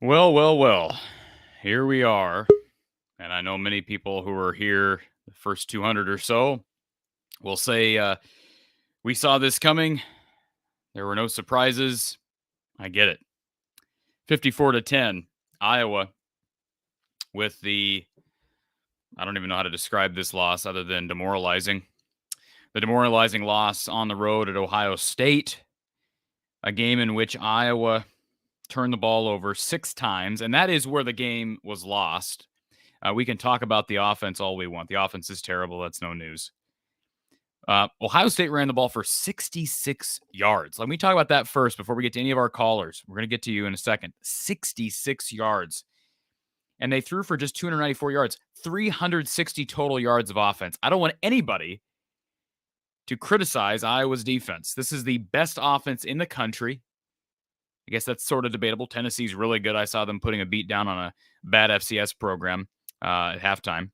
Well. Here we are. And I know many people who are here, the first 200 or so, will say, we saw this coming. There were no surprises. I get it. 54-10, Iowa with I don't even know how to describe this loss other than demoralizing. The demoralizing loss on the road at Ohio State, a game in which Iowa turned the ball over 6 times, and that is where the game was lost. We can talk about the offense all we want. The offense is terrible. That's no news. Ohio State ran the ball for 66 yards. Let me talk about that first before we get to any of our callers. We're going to get to you in a second. 66 yards. And they threw for just 294 yards, 360 total yards of offense. I don't want anybody to criticize Iowa's defense. This is the best offense in the country. I guess that's sort of debatable. Tennessee's really good. I saw them putting a beat down on a bad FCS program at halftime.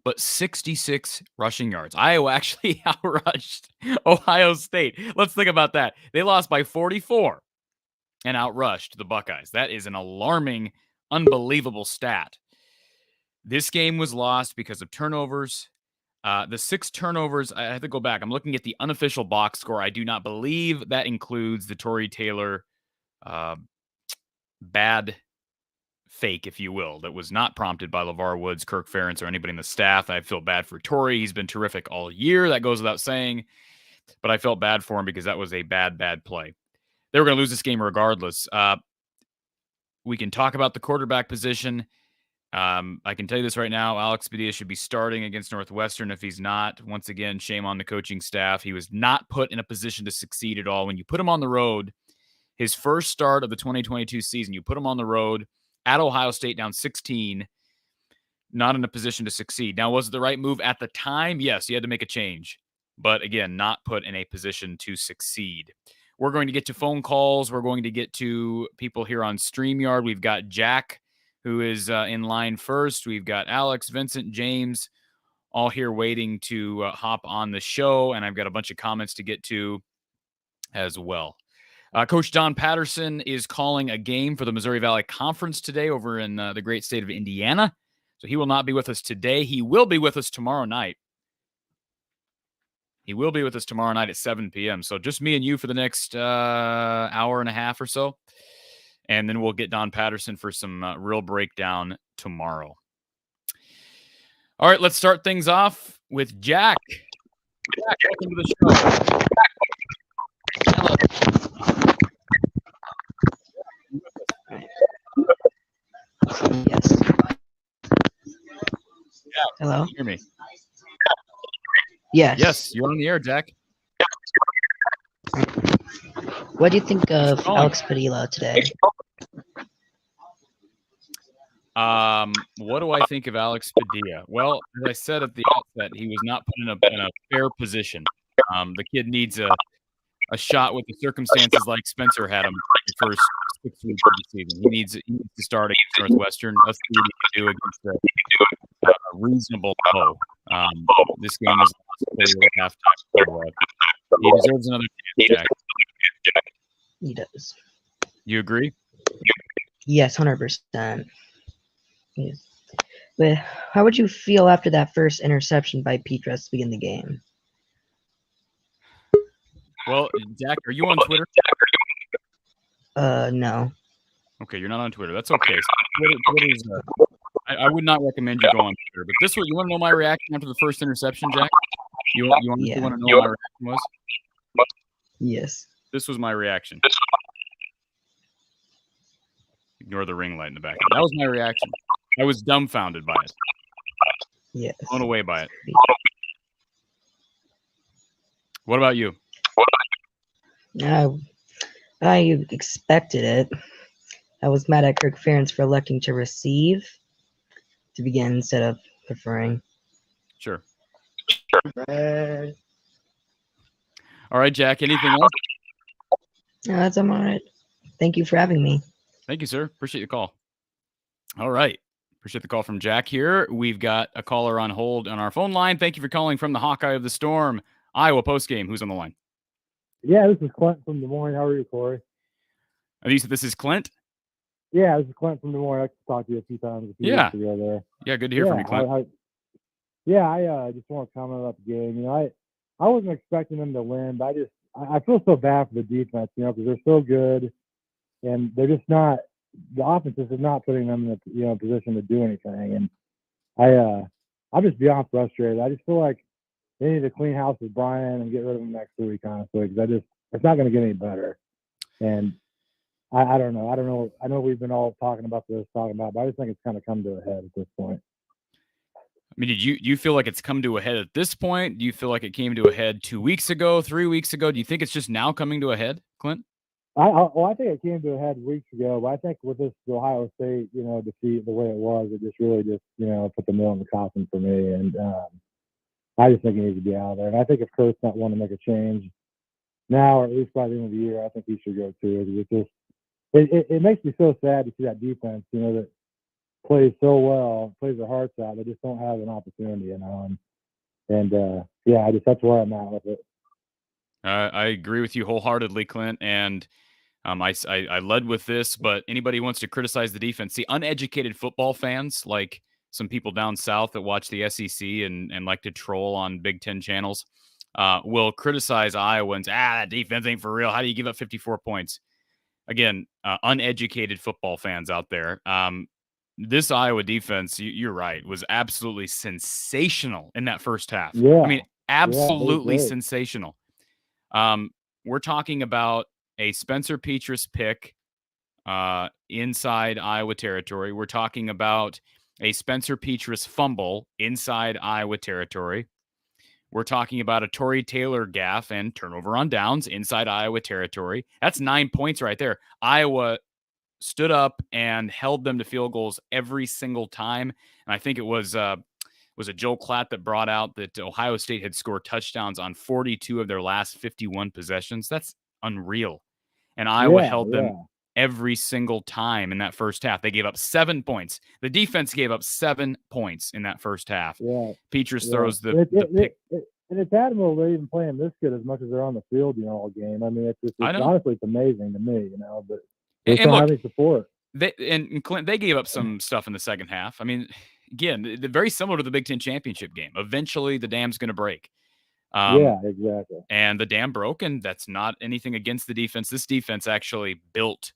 But 66 rushing yards. Iowa actually outrushed Ohio State. Let's think about that. They lost by 44 and outrushed the Buckeyes. That is an alarming, unbelievable stat. This game was lost because of turnovers. The 6 turnovers, I have to go back. I'm looking at the unofficial box score. I do not believe that includes the Tory Taylor bad fake, if you will, that was not prompted by LeVar Woods, Kirk Ferentz, or anybody in the staff. I feel bad for Tory. He's been terrific all year. That goes without saying. But I felt bad for him because that was a bad play. They were going to lose this game regardless. We can talk about the quarterback position. I can tell you this right now. Alex Padilla should be starting against Northwestern. If he's not, once again, shame on the coaching staff. He was not put in a position to succeed at all. When you put him on the road His first start of the 2022 season, you put him on the road at Ohio State down 16, not in a position to succeed. Now, was it the right move at the time? Yes, he had to make a change. But again, not put in a position to succeed. We're going to get to phone calls. We're going to get to people here on StreamYard. We've got Jack, who is in line first. We've got Alex, Vincent, James, all here waiting to hop on the show. And I've got a bunch of comments to get to as well. Coach Don Patterson is calling a game for the Missouri Valley Conference today over in the great state of Indiana. So he will not be with us today. He will be with us tomorrow night. He will be with us tomorrow night at 7 p.m. So just me and you for the next hour and a half or so. And then we'll get Don Patterson for some real breakdown tomorrow. All right, let's start things off with Jack. Jack, welcome to the show. Hello. Yes. Jack, hello. Can you hear me? Yes. Yes, you're on the air, Jack. What do you think of Alex Padilla today? What do I think of Alex Padilla? Well, as I said at the outset, he was not put in a fair position. The kid needs a shot with the circumstances like Spencer had him the first 6 weeks of the season. He needs to start against Northwestern. That's what he can do against a reasonable foe. This game was lost at halftime. So, he deserves another chance, Jack. He does. You agree? Yes, 100%. Yes. But how would you feel after that first interception by Petras to begin the game? Well, Jack, are you on Twitter? No. Okay, you're not on Twitter. That's okay. So Twitter's, I would not recommend you go on Twitter. But this one, you want to know my reaction after the first interception, Jack? You want to know what my reaction was? Yes. This was my reaction. Ignore the ring light in the back. That was my reaction. I was dumbfounded by it. Yes. Blown away by it. What about you? I expected it. I was mad at Kirk Ferentz for electing to receive to begin instead of preferring. Sure. All right, Jack. Anything else? No, that's all right. Thank you for having me. Thank you, sir. Appreciate the call. All right. Appreciate the call from Jack here. We've got a caller on hold on our phone line. Thank you for calling from the Hawkeye of the Storm, Iowa Postgame. Who's on the line? Yeah, this is Clint from Des Moines. How are you, Corey? You said this is Clint? Yeah, this is Clint from Des Moines. I talked to you a few times weeks ago there. Yeah, good to hear from you, Clint. I just want to comment about the game. You know, I wasn't expecting them to win, but I feel so bad for the defense, you know, because they're so good, and they're just not. The offense is not putting them in a position to do anything, and I'm just beyond frustrated. I just feel like they need to clean house with Brian and get rid of him next week, honestly, because it's not going to get any better. And I don't know. I know we've been all talking about, but I just think it's kind of come to a head at this point. I mean, do you feel like it's come to a head at this point? Do you feel like it came to a head 2 weeks ago, 3 weeks ago? Do you think it's just now coming to a head, Clint? I think it came to a head weeks ago, but I think with this Ohio State, defeat the way it was, it just really put the nail in the coffin for me. And I just think he needs to be out of there. And I think if Kurt's not wanting to make a change now, or at least by the end of the year, I think he should go too. It makes me so sad to see that defense, that plays so well, plays their hearts out. They just don't have an opportunity, that's where I'm at with it. I agree with you wholeheartedly, Clint. And I led with this, but anybody who wants to criticize the defense, the uneducated football fans, like some people down south that watch the SEC and like to troll on Big Ten channels, will criticize Iowans. That defense ain't for real. How do you give up 54 points? Again, uneducated football fans out there. This Iowa defense, you're right, was absolutely sensational in that first half. Yeah. I mean, absolutely sensational. We're talking about a Spencer Petras pick inside Iowa territory. We're talking about a Spencer Petras fumble inside Iowa territory. We're talking about a Torrey Taylor gaffe and turnover on downs inside Iowa territory. That's 9 points right there. Iowa stood up and held them to field goals every single time. And I think it was it Joel Klatt that brought out that Ohio State had scored touchdowns on 42 of their last 51 possessions. That's unreal. And Iowa held them every single time in that first half. They gave up 7 points. The defense gave up 7 points in that first half. Yeah. Petras throws the pick. And it's admirable they're even playing this good as much as they're on the field, all game. I mean, it's honestly, it's amazing to me, but they don't have any support. And Clint, they gave up some stuff in the second half. I mean, again, very similar to the Big Ten championship game. Eventually, the dam's going to break. Yeah, exactly. And the dam broke, and that's not anything against the defense. This defense actually built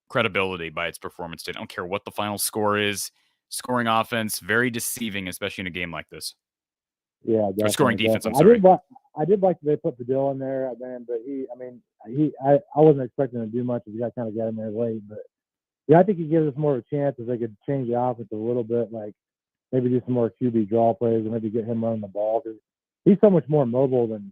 credibility by its performance. I don't care what the final score is. Scoring offense, very deceiving, especially in a game like this. Yeah, or scoring defense. I'm sorry. I did like that they put Padilla in there, man. But I wasn't expecting to do much. He got kind of got in there late, but yeah, I think he gives us more of a chance if they could change the offense a little bit, like maybe do some more QB draw plays and maybe get him running the ball because he's so much more mobile than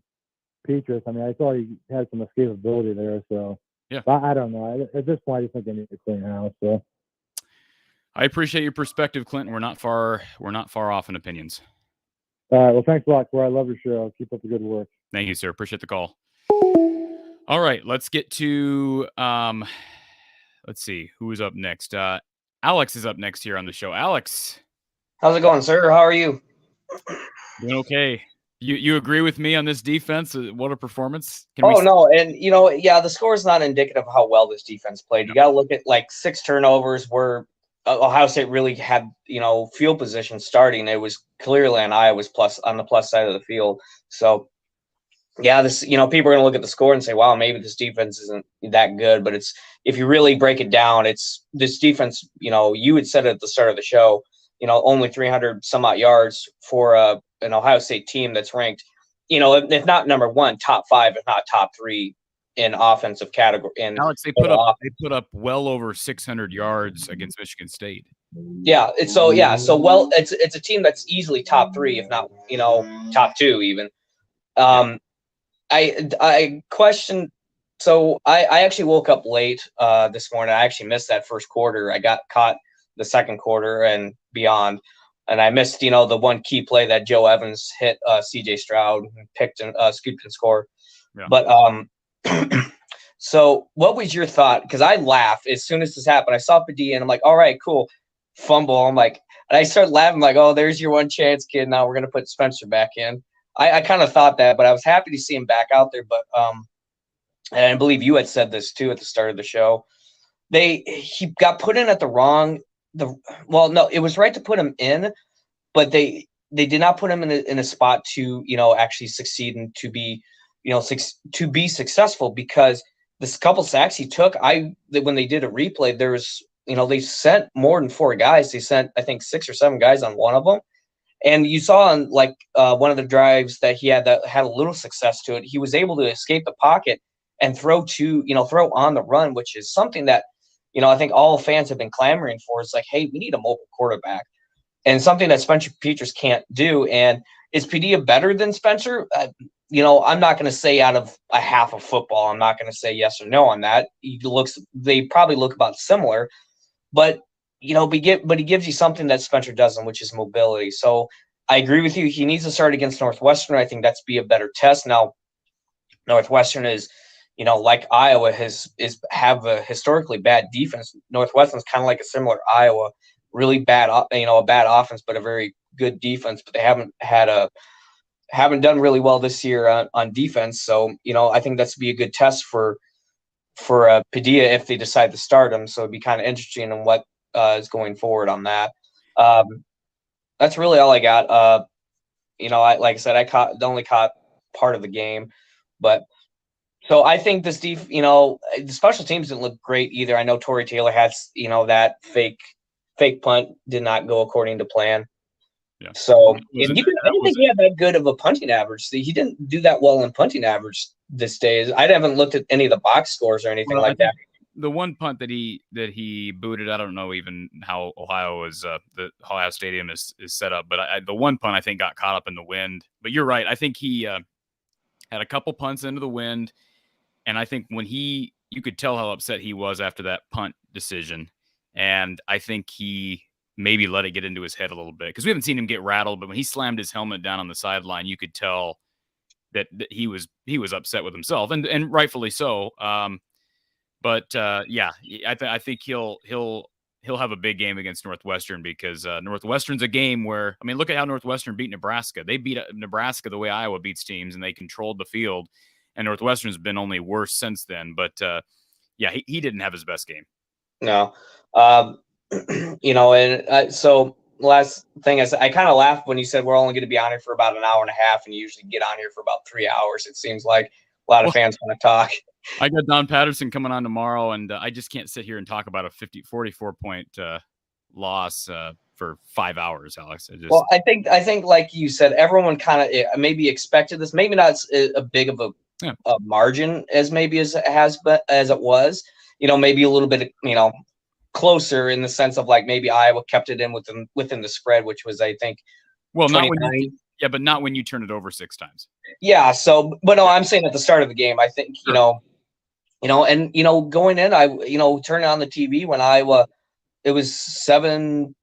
Petras. I mean, I thought he had some escapability there. So yeah, I don't know. At this point, I just think they need to clean house. So I appreciate your perspective, Clinton. We're not far off in opinions. All right. Well, thanks a lot, Corey. I love your show. Keep up the good work. Thank you, sir. Appreciate the call. All right, let's get to let's see who is up next. Alex is up next here on the show. Alex, how's it going, sir? How are you? Doing okay. You agree with me on this defense? What a performance! No, and the score is not indicative of how well this defense played. You got to look at like 6 turnovers where Ohio State really had field position starting. It was clearly on Iowa's on the plus side of the field. So yeah, this people are going to look at the score and say, wow, maybe this defense isn't that good. But it's, if you really break it down, it's this defense. You had said it at the start of the show. Only 300 some odd yards for an Ohio State team that's ranked, if not number 1, top 5, if not top 3 in offensive category. And Alex, they put up well over 600 yards against Michigan State. Yeah, it's a team that's easily top 3, if not top 2 even. I question. So I actually woke up late this morning. I actually missed that first quarter. I got caught the second quarter and beyond, and I missed the one key play that Joe Evans hit C.J. Stroud and picked and scooped and scored. Yeah. But so what was your thought? Because I laughed as soon as this happened. I saw Padilla and I'm like, all right, cool. Fumble. I'm like, and I started laughing like, oh, there's your one chance, kid. Now we're gonna put Spencer back in. I kind of thought that, but I was happy to see him back out there. But and I believe you had said this too at the start of the show. He got put in at the wrong. No, it was right to put him in, but they did not put him in a spot to actually succeed and to be to be successful, because this couple sacks he took, when they did a replay, there was they sent more than 4 guys. They sent, I think, 6 or 7 guys on one of them. And you saw on one of the drives that he had that had a little success to it, he was able to escape the pocket and throw on the run, which is something that, I think all fans have been clamoring for. It's like, hey, we need a mobile quarterback, and something that Spencer Petras can't do. And is Padilla better than Spencer? I'm not going to say out of a half of football. I'm not going to say yes or no on that. They probably look about similar, but he gives you something that Spencer doesn't, which is mobility. So I agree with you. He needs to start against Northwestern. I think that's be a better test. Now, Northwestern is, like Iowa have a historically bad defense. Northwestern's kind of like a similar Iowa, really bad, a bad offense, but a very good defense. But they haven't done really well this year on defense. So, I think that's be a good test for Padilla if they decide to start him. So it'd be kind of interesting in what is going forward on that. That's really all I got. Like I said, I only caught part of the game, but so I think this the special teams didn't look great either. I know Torrey Taylor had, that fake punt did not go according to plan. Yeah. So I don't think he had that good of a punting average. He didn't do that well in punting average this day. I haven't looked at any of the box scores or anything like that. the one punt that he booted, I don't know even how Ohio Stadium is set up, but the one punt I think got caught up in the wind. But you're right. I think he had a couple punts into the wind, and I think when you could tell how upset he was after that punt decision, and I think he maybe let it get into his head a little bit because we haven't seen him get rattled, but when he slammed his helmet down on the sideline, you could tell that he was upset with himself, and rightfully so. But I think he'll have a big game against Northwestern because Northwestern's a game where, I mean, look at how Northwestern beat Nebraska. They beat Nebraska the way Iowa beats teams, and they controlled the field. And Northwestern's been only worse since then. But he didn't have his best game. No, so last thing I kind of laughed when you said we're only going to be on here for about an hour and a half, and you usually get on here for about 3 hours. It seems like a lot of fans want to talk. I got Don Patterson coming on tomorrow, and I just can't sit here and talk about a 44-point loss for 5 hours, Alex. Well, I think like you said, everyone kind of maybe expected this. Maybe not a big of a margin as maybe as it was. Maybe a little bit, closer in the sense of like maybe Iowa kept it in within the spread, which was, I think, well, not when you turn it over 6 times. Yeah. So, but no, I'm saying at the start of the game, I think, going in, turning on the TV when Iowa, it was 7-16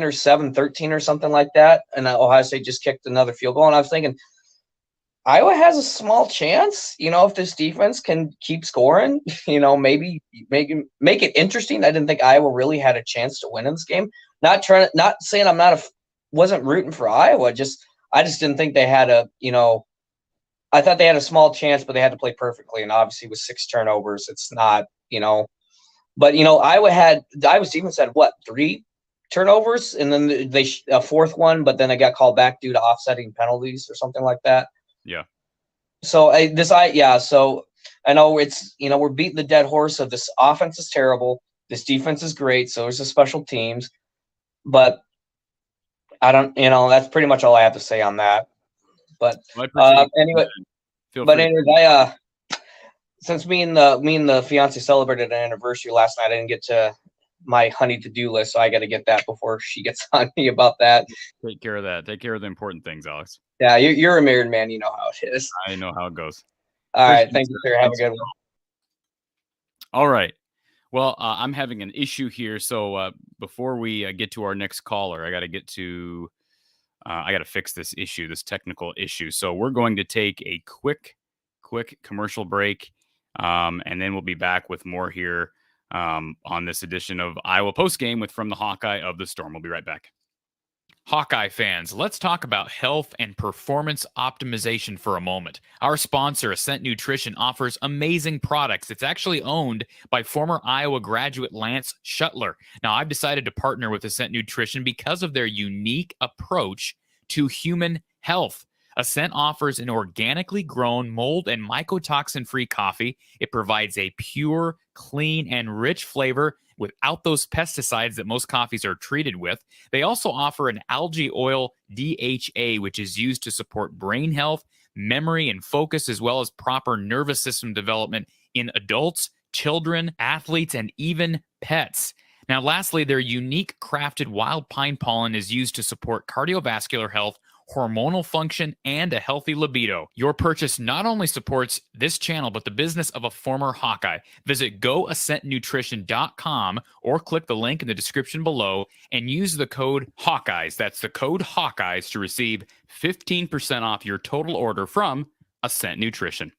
or 7-13 or something like that. And Ohio State just kicked another field goal. And I was thinking, Iowa has a small chance, if this defense can keep scoring, maybe make it interesting. I didn't think Iowa really had a chance to win in this game. Not saying wasn't rooting for Iowa. I just didn't think they had I thought they had a small chance, but they had to play perfectly. And obviously with 6 turnovers, it's not, but Iowa's defense had 3 turnovers, and then they a 4th one, but then it got called back due to offsetting penalties or something like that. Yeah. So so I know it's, we're beating the dead horse of this offense is terrible. This defense is great. So is the special teams, but I don't, that's pretty much all I have to say on that. But anyway, since me and the fiance celebrated an anniversary last night, I didn't get to my honey to-do list, so I got to get that before she gets on me about that. Take care of that. Take care of the important things, Alex. Yeah, you're a married man. You know how it is. I know how it goes. All right. Thank you, sir. Have a good one. All right. Well, I'm having an issue here. So before we get to our next caller, I got to fix this issue, this technical issue. So we're going to take a quick commercial break, and then we'll be back with more here on this edition of Iowa Postgame with From the Hawkeye of the Storm. We'll be right back. Hawkeye fans, let's talk about health and performance optimization for a moment. Our sponsor, Ascent Nutrition, offers amazing products. It's actually owned by former Iowa graduate Lance Shuttler. Now, I've decided to partner with Ascent Nutrition because of their unique approach to human health. Ascent offers an organically grown, mold and mycotoxin-free coffee. It provides a pure, clean, and rich flavor without those pesticides that most coffees are treated with. They also offer an algae oil DHA, which is used to support brain health, memory, and focus, as well as proper nervous system development in adults, children, athletes, and even pets. Now, lastly, their unique crafted wild pine pollen is used to support cardiovascular health, hormonal function, and a healthy libido. Your purchase not only supports this channel, but the business of a former Hawkeye. Visit goascentnutrition.com or click the link in the description below and use the code Hawkeyes. That's the code Hawkeyes to receive 15% off your total order from Ascent Nutrition.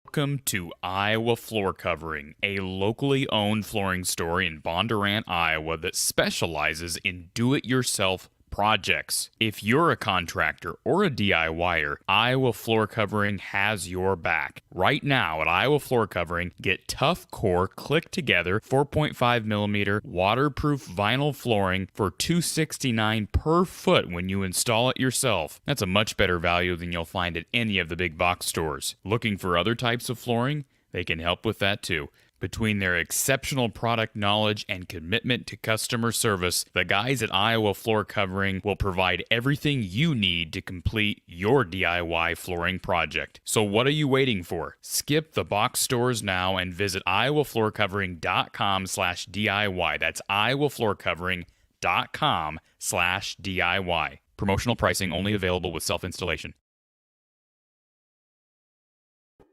Welcome to Iowa Floor Covering, a locally owned flooring store in Bondurant, Iowa that specializes in do-it-yourself projects. If you're a contractor or a DIYer, Iowa Floor Covering has your back. Right now at Iowa Floor Covering, get tough core click together 4.5 millimeter waterproof vinyl flooring for $269 per foot when you install it yourself. That's a much better value than you'll find at any of the big box stores. Looking for other types of flooring? They can help with that too. Between their exceptional product knowledge and commitment to customer service, the guys at Iowa Floor Covering will provide everything you need to complete your DIY flooring project. So what are you waiting for? Skip the box stores now and visit iowafloorcovering.com/DIY. That's iowafloorcovering.com/DIY. Promotional pricing only available with self-installation.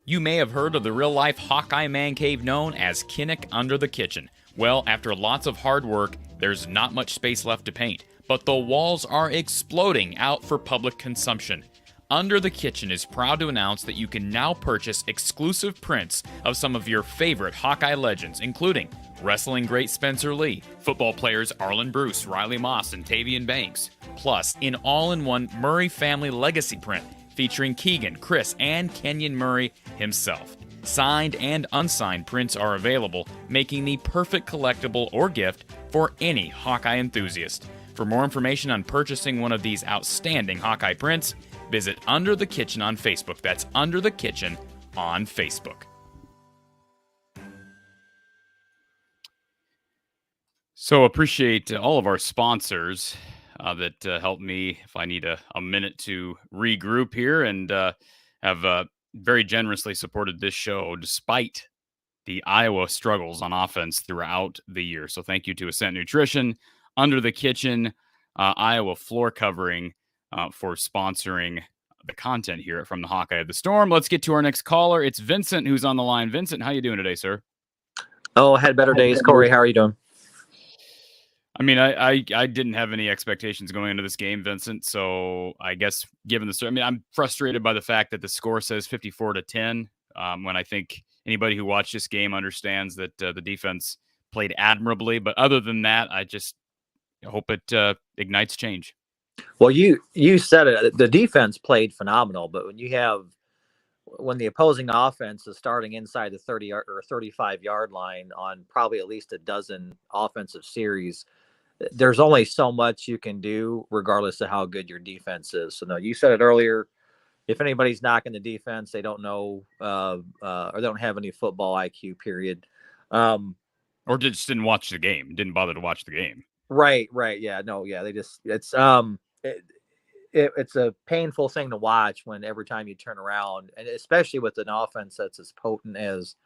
You may have heard of the real-life Hawkeye man cave known as Kinnick Under the Kitchen. Well, after lots of hard work, there's not much space left to paint, but the walls are exploding out for public consumption. Under the Kitchen is proud to announce that you can now purchase exclusive prints of some of your favorite Hawkeye legends, including wrestling great Spencer Lee, football players Arlen Bruce, Riley Moss, and Tavian Banks, plus an all-in-one Murray family legacy print featuring Keegan, Chris, and Kenyon Murray himself. Signed and unsigned prints are available, making the perfect collectible or gift for any Hawkeye enthusiast. For more information on purchasing one of these outstanding Hawkeye prints, visit Under the Kitchen on Facebook. That's Under the Kitchen on Facebook. So appreciate all of our sponsors that help me if I need a minute to regroup here, and have very generously supported this show despite the Iowa struggles on offense throughout the year. So thank you to Ascent Nutrition, Under the Kitchen, Iowa Floor Covering for sponsoring the content here from the Hawkeye of the Storm. Let's get to our next caller. It's Vincent who's on the line. Vincent, how you doing today, sir? Oh, had better days. Corey, how are you doing? I mean, I didn't have any expectations going into this game, Vincent. So I guess given the, I mean, I'm frustrated by the fact that the score says 54-10. When I think anybody who watched this game understands that the defense played admirably. But other than that, I just hope it ignites change. Well, you said it. The defense played phenomenal, but when the opposing offense is starting inside the 30 or 35-yard line on probably at least a dozen offensive series, there's only so much you can do regardless of how good your defense is. So no, you said it earlier. If anybody's knocking the defense, they don't know or they don't have any football IQ, period. Or just didn't watch the game, didn't bother to watch the game. Right. Yeah, no, yeah. They just, it's a painful thing to watch when every time you turn around, and especially with an offense that's as potent as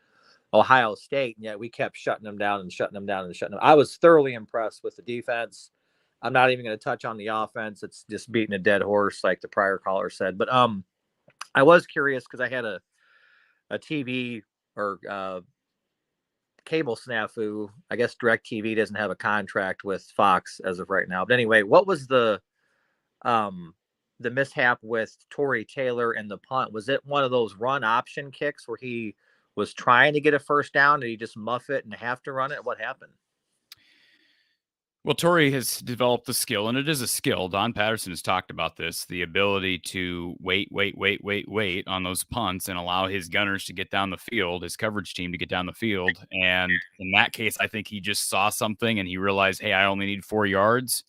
Ohio State, and yet we kept shutting them down. I was thoroughly impressed with the defense. I'm not even going to touch on the offense. It's just beating a dead horse, like the prior caller said. But I was curious because I had a TV or cable snafu. I guess DirecTV doesn't have a contract with Fox as of right now. But anyway, what was the mishap with Torrey Taylor and the punt? Was it one of those run option kicks where he was trying to get a first down? Did he just muff it and have to run it? What happened? Well, Torrey has developed the skill, and it is a skill. Don Patterson has talked about this, the ability to wait on those punts and allow his gunners to get down the field, his coverage team to get down the field. And in that case, I think he just saw something and he realized, hey, I only need 4 yards.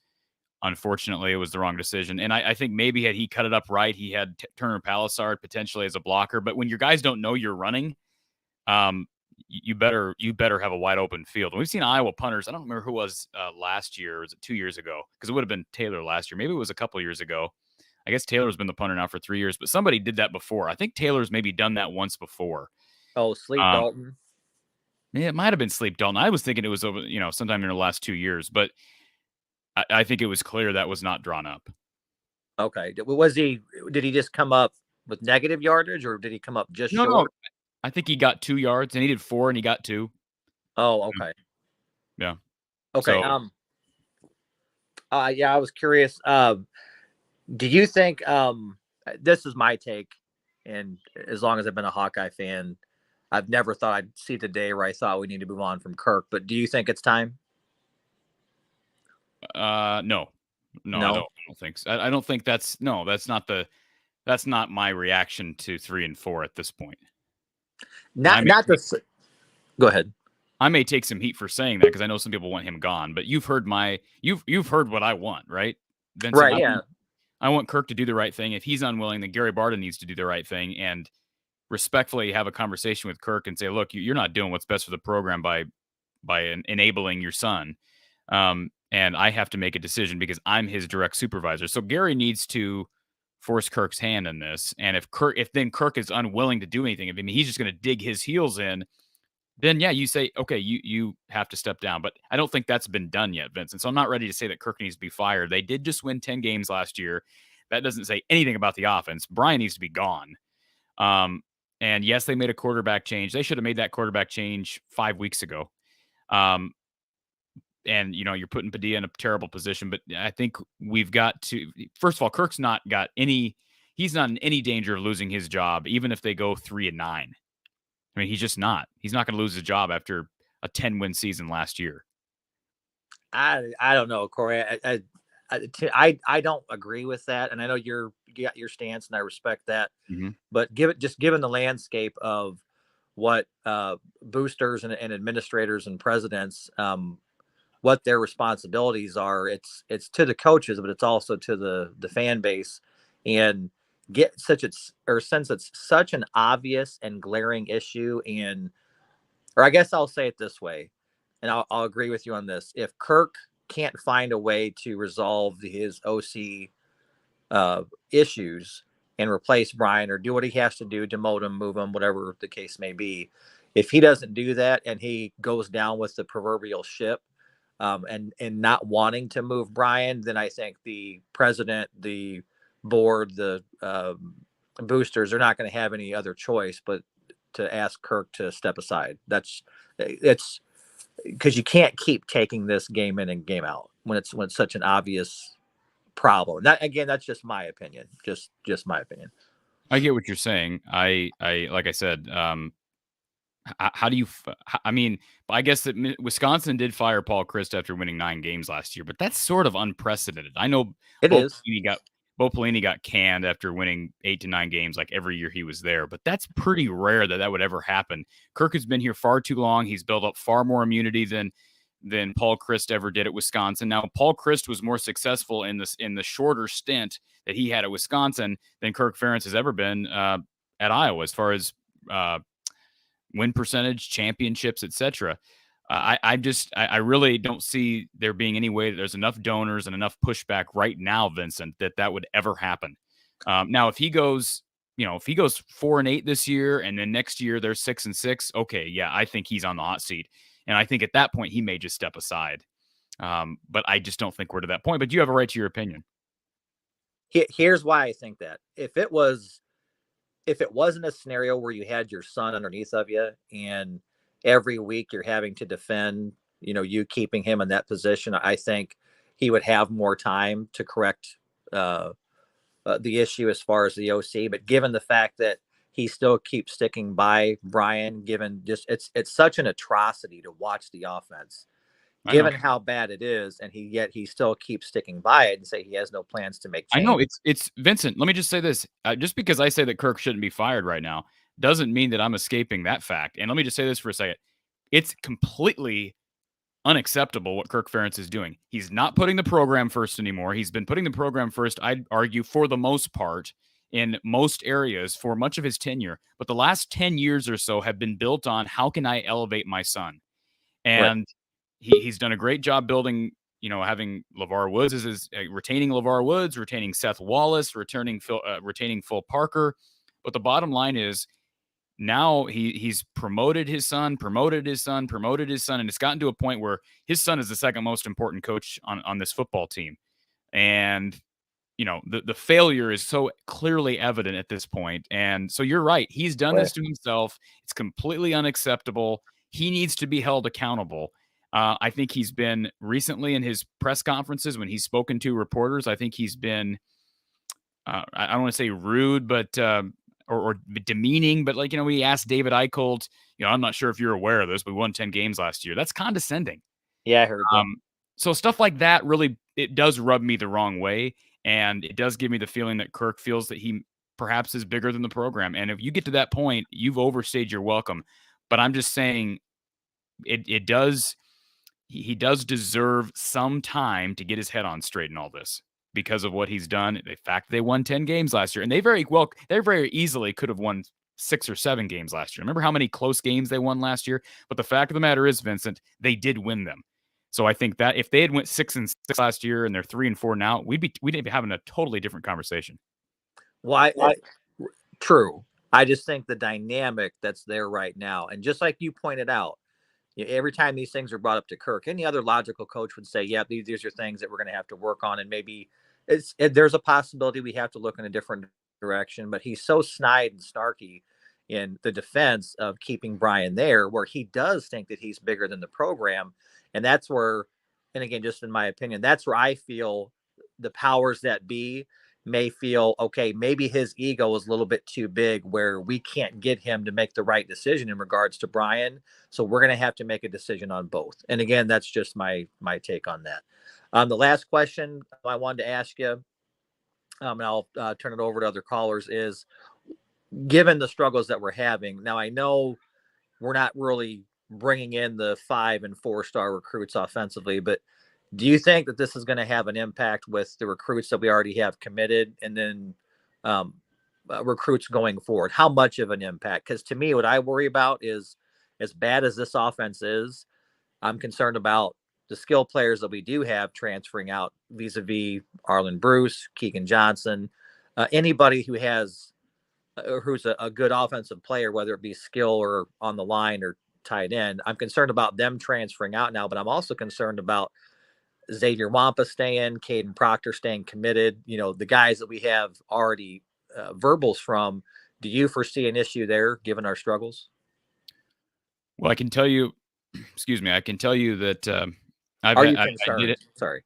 Unfortunately, it was the wrong decision. And I think maybe had he cut it up right, he had Turner Palisard potentially as a blocker. But when your guys don't know you're running, you better have a wide open field. And we've seen Iowa punters. I don't remember who was last year. Or was it 2 years ago? Because it would have been Taylor last year. Maybe it was a couple years ago. I guess Taylor's been the punter now for 3 years, but somebody did that before. I think Taylor's maybe done that once before. Oh, Sleep Dalton. Yeah, it might have been Sleep Dalton. I was thinking it was over, sometime in the last 2 years, but I think it was clear that was not drawn up. Okay. Did he just come up with negative yardage, or did he come up just short? No. I think he got 2 yards. He needed 4 and he got 2. Oh, okay. Yeah. Okay. So, yeah, I was curious. Do you think this is my take, and as long as I've been a Hawkeye fan, I've never thought I'd see the day where I thought we need to move on from Kirk, but do you think it's time? No, I don't think so. I don't think that's not my reaction to 3 and 4 at this point. Go ahead. I may take some heat for saying that because I know some people want him gone, but you've heard you've heard what I want, right? Vincent, right. Yeah. I want Kirk to do the right thing. If he's unwilling, then Gary Barta needs to do the right thing. And respectfully have a conversation with Kirk and say, look, you're not doing what's best for the program by enabling your son. And I have to make a decision because I'm his direct supervisor. So Gary needs to force Kirk's hand in this. And if then Kirk is unwilling to do anything, I mean, he's just going to dig his heels in, then yeah, you say, okay, you have to step down. But I don't think that's been done yet, Vincent. So I'm not ready to say that Kirk needs to be fired. They did just win 10 games last year. That doesn't say anything about the offense. Brian needs to be gone. And yes, they made a quarterback change. They should have made that quarterback change 5 weeks ago. And, you're putting Padilla in a terrible position, but I think we've got to, first of all, Kirk's not he's not in any danger of losing his job, even if they go 3-9. I mean, he's just not. He's not going to lose his job after a 10-win season last year. I don't know, Corey. I don't agree with that, and I know you got your stance, and I respect that. Mm-hmm. But given the landscape of what boosters and administrators and presidents, what their responsibilities are, it's to the coaches, but it's also to the fan base, and since it's such an obvious and glaring issue, or I guess I'll say it this way, and I'll agree with you on this. If Kirk can't find a way to resolve his OC issues and replace Brian or do what he has to do, demote him, move him, whatever the case may be, if he doesn't do that and he goes down with the proverbial ship, and not wanting to move Brian, then I think the president, the board, the boosters are not going to have any other choice but to ask Kirk to step aside. It's because you can't keep taking this game in and game out when it's such an obvious problem. That's just my opinion. Just my opinion. I get what you're saying. I like I said, how do you? I mean, I guess that Wisconsin did fire Paul Chryst after winning 9 games last year, but that's sort of unprecedented. I know it is. Bo Pelini got canned after winning 8 to 9 games like every year he was there, but that's pretty rare that would ever happen. Kirk has been here far too long. He's built up far more immunity than Paul Chryst ever did at Wisconsin. Now, Paul Chryst was more successful in the shorter stint that he had at Wisconsin than Kirk Ferentz has ever been at Iowa as far as win percentage, championships, etc. I really don't see there being any way that there's enough donors and enough pushback right now, Vincent, that would ever happen. Now, if he goes 4-8 this year and then next year they're 6-6, okay, yeah, I think he's on the hot seat, and I think at that point he may just step aside. But I just don't think we're to that point. But you have a right to your opinion. Here's why I think that if it wasn't a scenario where you had your son underneath of you and every week you're having to defend, you keeping him in that position, I think he would have more time to correct the issue as far as the OC. But given the fact that he still keeps sticking by Brian, given just it's such an atrocity to watch the offense, given how bad it is, and he still keeps sticking by it and say he has no plans to make change. I know it's Vincent. Let me just say this: just because I say that Kirk shouldn't be fired right now doesn't mean that I'm escaping that fact. And let me just say this for a second: it's completely unacceptable what Kirk Ferentz is doing. He's not putting the program first anymore. He's been putting the program first, I'd argue, for the most part, in most areas for much of his tenure. But the last 10 years or so have been built on how can I elevate my son, and he's done a great job building, having LeVar Woods retaining LeVar Woods, retaining Seth Wallace, retaining Phil Parker. But the bottom line is now he's promoted his son, and it's gotten to a point where his son is the second most important coach on this football team. And, the failure is so clearly evident at this point. And so you're right. He's done this to himself. It's completely unacceptable. He needs to be held accountable. I think he's been recently in his press conferences when he's spoken to reporters. I think he's been, I don't want to say rude, but or demeaning. But when he asked David Eicholt, I'm not sure if you're aware of this, but we won 10 games last year. That's condescending. Yeah, I heard that. So stuff like that really, it does rub me the wrong way. And it does give me the feeling that Kirk feels that he perhaps is bigger than the program. And if you get to that point, you've overstayed your welcome. But I'm just saying he does deserve some time to get his head on straight in all this because of what he's done. The fact they won 10 games last year, and they very easily could have won 6 or 7 games last year. Remember how many close games they won last year? But the fact of the matter is, Vincent, they did win them. So I think that if they had went 6-6 last year and they're 3-4 now, we'd be having a totally different conversation. Well, true. I just think the dynamic that's there right now, and just like you pointed out, every time these things are brought up to Kirk, any other logical coach would say, yeah, these are things that we're going to have to work on. And maybe there's a possibility we have to look in a different direction, but he's so snide and snarky in the defense of keeping Brian there, where he does think that he's bigger than the program. And that's where, and again, just in my opinion, that's where I feel the powers that be may feel, okay, maybe his ego is a little bit too big where we can't get him to make the right decision in regards to Brian. So we're going to have to make a decision on both. And again, that's just my take on that. The last question I wanted to ask you, and I'll turn it over to other callers, is given the struggles that we're having, now I know we're not really bringing in the 5 and 4-star recruits offensively, but do you think that this is going to have an impact with the recruits that we already have committed and then recruits going forward? How much of an impact? Because to me, what I worry about is, as bad as this offense is, I'm concerned about the skill players that we do have transferring out vis-a-vis Arlen Bruce, Keegan Johnson, anybody who has who's a good offensive player, whether it be skill or on the line or tight end. I'm concerned about them transferring out now, but I'm also concerned about Xavier Wampa staying, Caden Proctor staying committed, the guys that we have already verbals from. Do you foresee an issue there given our struggles? Well, I can tell you, I can tell you that Are you concerned? Sorry.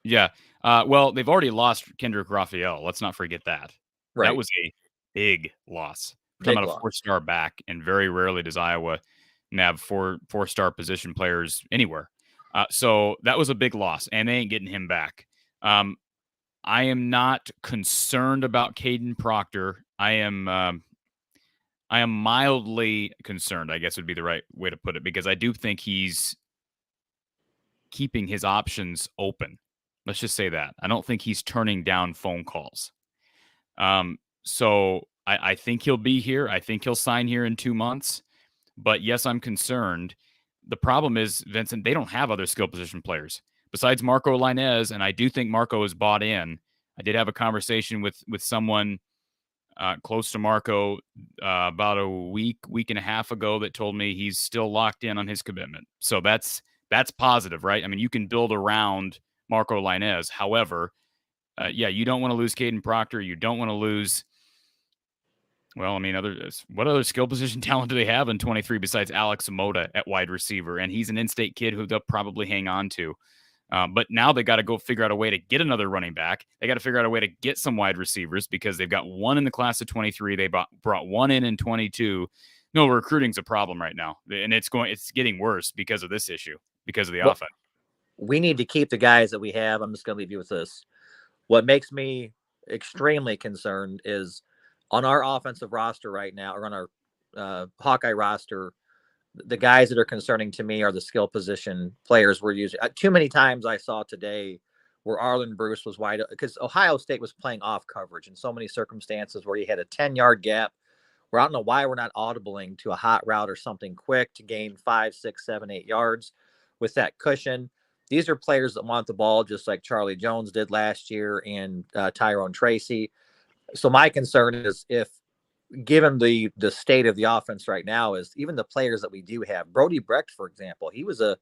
Yeah. Well, they've already lost Kendrick Raphael. Let's not forget that. Right. That was a big loss. We're talking about a 4-star back, and very rarely does Iowa nab 4-star position players anywhere. So that was a big loss, and they ain't getting him back. I am not concerned about Caden Proctor. I am mildly concerned, I guess would be the right way to put it, because I do think he's keeping his options open. Let's just say that. I don't think he's turning down phone calls. So I think he'll be here. I think he'll sign here in 2 months. But yes, I'm concerned. The problem is, Vincent, they don't have other skill position players besides Marco Lainez, and I do think Marco is bought in. I did have a conversation with someone close to Marco about a week and a half ago that told me he's still locked in on his commitment. So that's positive, right? I mean, you can build around Marco Lainez. However, you don't want to lose Caden Proctor. You don't want to lose. Well, I mean, what other skill position talent do they have in 23 besides Alex Amota at wide receiver? And he's an in-state kid who they'll probably hang on to. But now they got to go figure out a way to get another running back. They got to figure out a way to get some wide receivers because they've got one in the class of 23. They brought one in 22. No, recruiting's a problem right now, and it's getting worse because of this issue, because of the offense. We need to keep the guys that we have. I'm just going to leave you with this. What makes me extremely concerned is on our offensive roster right now, or on our Hawkeye roster, the guys that are concerning to me are the skill position players we're using. Too many times I saw today where Arlen Bruce was wide, because Ohio State was playing off coverage in so many circumstances where he had a 10-yard gap where I don't know why we're not audibling to a hot route or something quick to gain 5, 6, 7, 8 yards with that cushion. These are players that want the ball just like Charlie Jones did last year and Tyrone Tracy. So my concern is, if given the state of the offense right now, is even the players that we do have. Brody Brecht, for example, he was a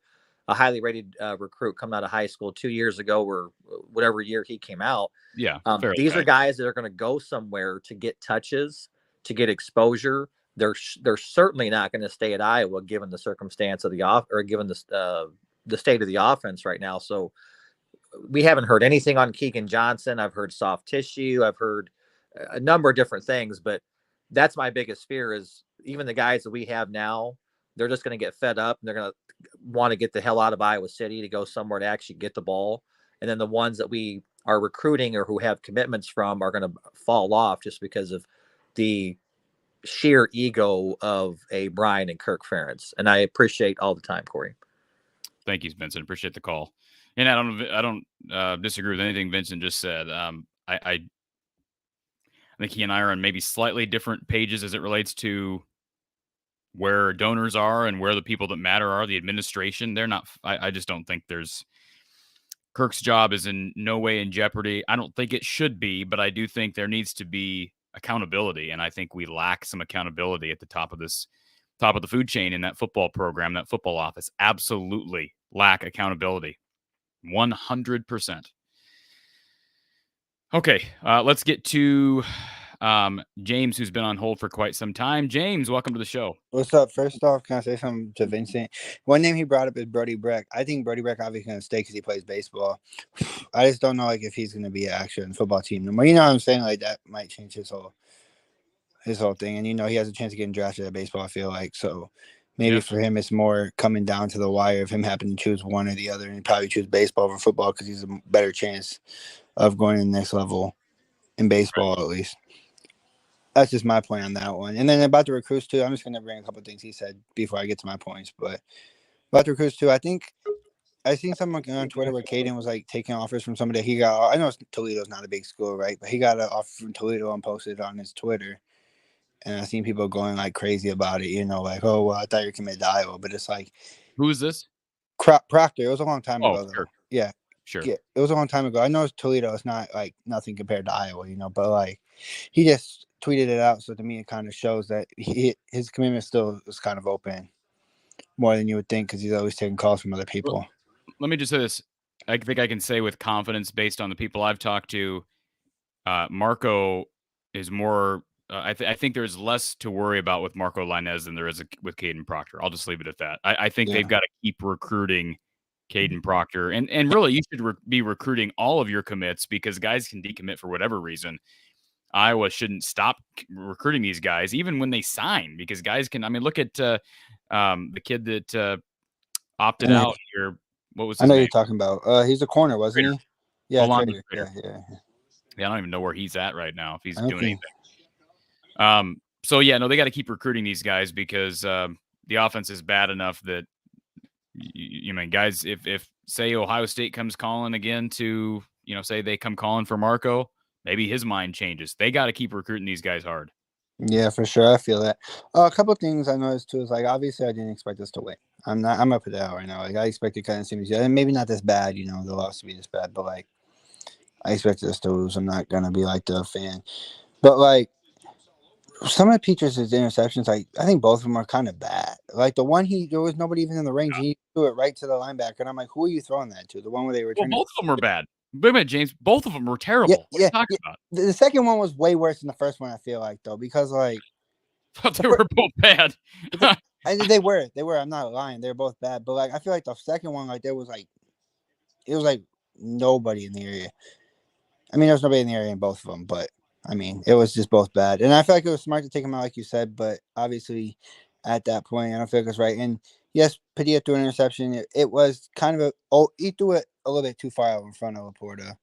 highly rated recruit coming out of high school 2 years ago, or whatever year he came out. Yeah. These are guys that are going to go somewhere to get touches, to get exposure. They're certainly not going to stay at Iowa given the circumstance of given the state of the offense right now. So we haven't heard anything on Keegan Johnson. I've heard soft tissue. I've heard a number of different things, but that's my biggest fear is even the guys that we have now, they're just going to get fed up and they're going to want to get the hell out of Iowa City to go somewhere to actually get the ball. And then the ones that we are recruiting or who have commitments from are going to fall off just because of the sheer ego of a Brian and Kirk Ferentz. And I appreciate all the time, Corey. Thank you, Vincent. Appreciate the call. And I don't disagree with anything Vincent just said. I think he and I are on maybe slightly different pages as it relates to where donors are and where the people that matter are, the administration. They're not, I just don't think Kirk's job is in no way in jeopardy. I don't think it should be, but I do think there needs to be accountability. And I think we lack some accountability at the top of the food chain in that football program, that football office. Absolutely lack accountability. 100%. Okay, let's get to James, who's been on hold for quite some time. James, welcome to the show. What's up? First off, can I say something to Vincent? One name he brought up is Brody Breck. I think Brody Breck obviously going to stay because he plays baseball. I just don't know if he's going to be an actor in the football team no more. You know what I'm saying? That might change his whole thing. And he has a chance of getting drafted at baseball, I feel like. So maybe for him it's more coming down to the wire of him having to choose one or the other, and he'd probably choose baseball over football because he's a better chance of going to the next level in baseball, at least. That's just my point on that one. And then about the recruits too, I'm just going to bring a couple of things he said before I get to my points. But about the recruits too, I think I seen someone on Twitter where Caden was taking offers from somebody he got. I know Toledo's not a big school, right? But he got an offer from Toledo and posted it on his Twitter. And I seen people going crazy about it, oh, well, I thought you were committed to Iowa. But it's who is this? Proctor. It was a long time ago, though. Sure. Yeah. Sure. Yeah, it was a long time ago. I know it's Toledo. It's not nothing compared to Iowa, but he just tweeted it out. So to me, it kind of shows that his commitment still is kind of open more than you would think because he's always taking calls from other people. Well, let me just say this. I think I can say with confidence based on the people I've talked to, Marco is more I think there's less to worry about with Marco Lainez than there is with Caden Proctor. I'll just leave it at that. I think they've got to keep recruiting Caden Proctor. And really, you should be recruiting all of your commits because guys can decommit for whatever reason. Iowa shouldn't stop recruiting these guys, even when they sign, because guys can. I mean, look at the kid that opted out here. What was his name? You're talking about. He's a corner, wasn't he? Yeah, yeah. I don't even know where he's at right now, if he's doing anything. So, they got to keep recruiting these guys because the offense is bad enough that, guys, if say Ohio State comes calling again to, say they come calling for Marco, maybe his mind changes. They got to keep recruiting these guys hard. Yeah, for sure. I feel that. A couple of things I noticed too is obviously I didn't expect us to win. I'm up at that right now. I expected kind of seems and maybe not this bad, the loss to be this bad, but I expected us to lose. I'm not gonna be the fan. But some of Petrus's interceptions, I think both of them are kind of bad. The one there was nobody even in the range. He threw it right to the linebacker, and I'm who are you throwing that to? The one where they were both of them were bad. Wait a minute, James. Both of them were terrible. What are you talking about? The second one was way worse than the first one, I feel though, because they were both bad. They were. I'm not lying. They were both bad. But I feel the second one, there was it was nobody in the area. I mean, there was nobody in the area in both of them, but I mean, it was just both bad. And I feel it was smart to take him out, like you said, but obviously at that point, I don't feel it was right. And yes, Padilla threw an interception. It was kind of he threw it a little bit too far out in front of Laporta.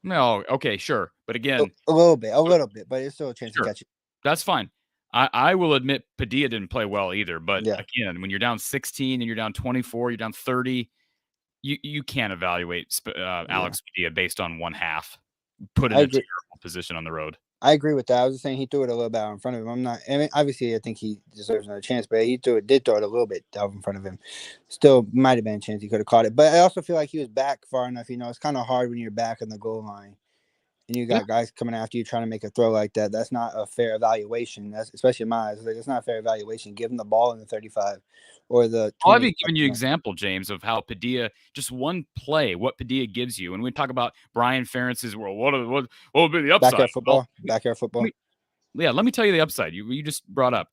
No, okay, sure. But again, a little bit, but it's still a chance to catch it. That's fine. I will admit Padilla didn't play well either. But again, when you're down 16 and you're down 24, you're down 30, you can't evaluate Alex Padilla based on one half. Put in a terrible position on the road. I agree with that. I was just saying he threw it a little bit out in front of him. I mean, obviously, I think he deserves another chance, but he did throw it a little bit out in front of him. Still, might have been a chance he could have caught it. But I also feel he was back far enough. It's kind of hard when you're back on the goal line and you got guys coming after you trying to make a throw like that. That's not a fair evaluation. That's especially in my eyes. It's not a fair evaluation. Give him the ball in the 35 or the 20. I've given you an example, James, of how Padilla, just one play, what Padilla gives you. And we talk about Brian Ferentz's world. What would be the upside? Backyard football. Let me tell you the upside. You just brought up.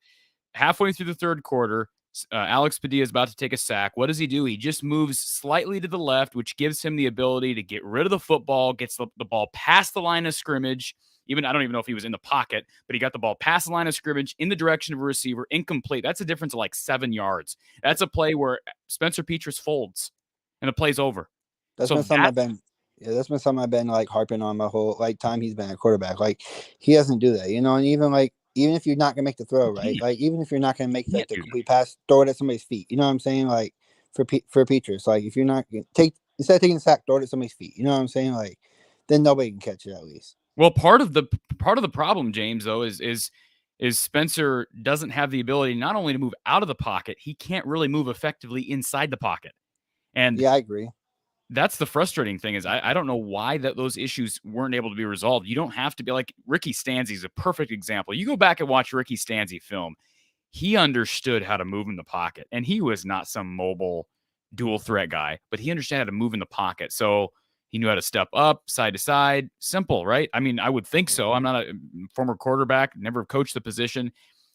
Halfway through the third quarter, Alex Padilla is about to take a sack. What does he do? He just moves slightly to the left, which gives him the ability to get rid of the football, gets the ball past the line of scrimmage. I don't even know if he was in the pocket, but he got the ball past the line of scrimmage in the direction of a receiver, incomplete. That's a difference of 7 yards. That's a play where Spencer Petras folds and the play's over. That's been something I've been harping on my whole time he's been a quarterback. He doesn't do that, and even if you're not gonna make the throw, right? Even if you're not gonna make the complete pass, throw it at somebody's feet. You know what I'm saying? For Petras, if you're not instead of taking the sack, throw it at somebody's feet. You know what I'm saying? Then nobody can catch it at least. Well, part of the problem, James, though, is Spencer doesn't have the ability not only to move out of the pocket, he can't really move effectively inside the pocket. And Yeah, I agree. that's the frustrating thing is I don't know why those issues weren't able to be resolved. You don't have to be like Ricky Stanzi is a perfect example. You go back and watch Ricky Stanzi film. He understood how to move in the pocket, and he was not some mobile dual threat guy, but he understood how to move in the pocket. So he knew how to step up, side to side. Simple, right? I mean, I would think so. I'm not a former quarterback, never coached the position,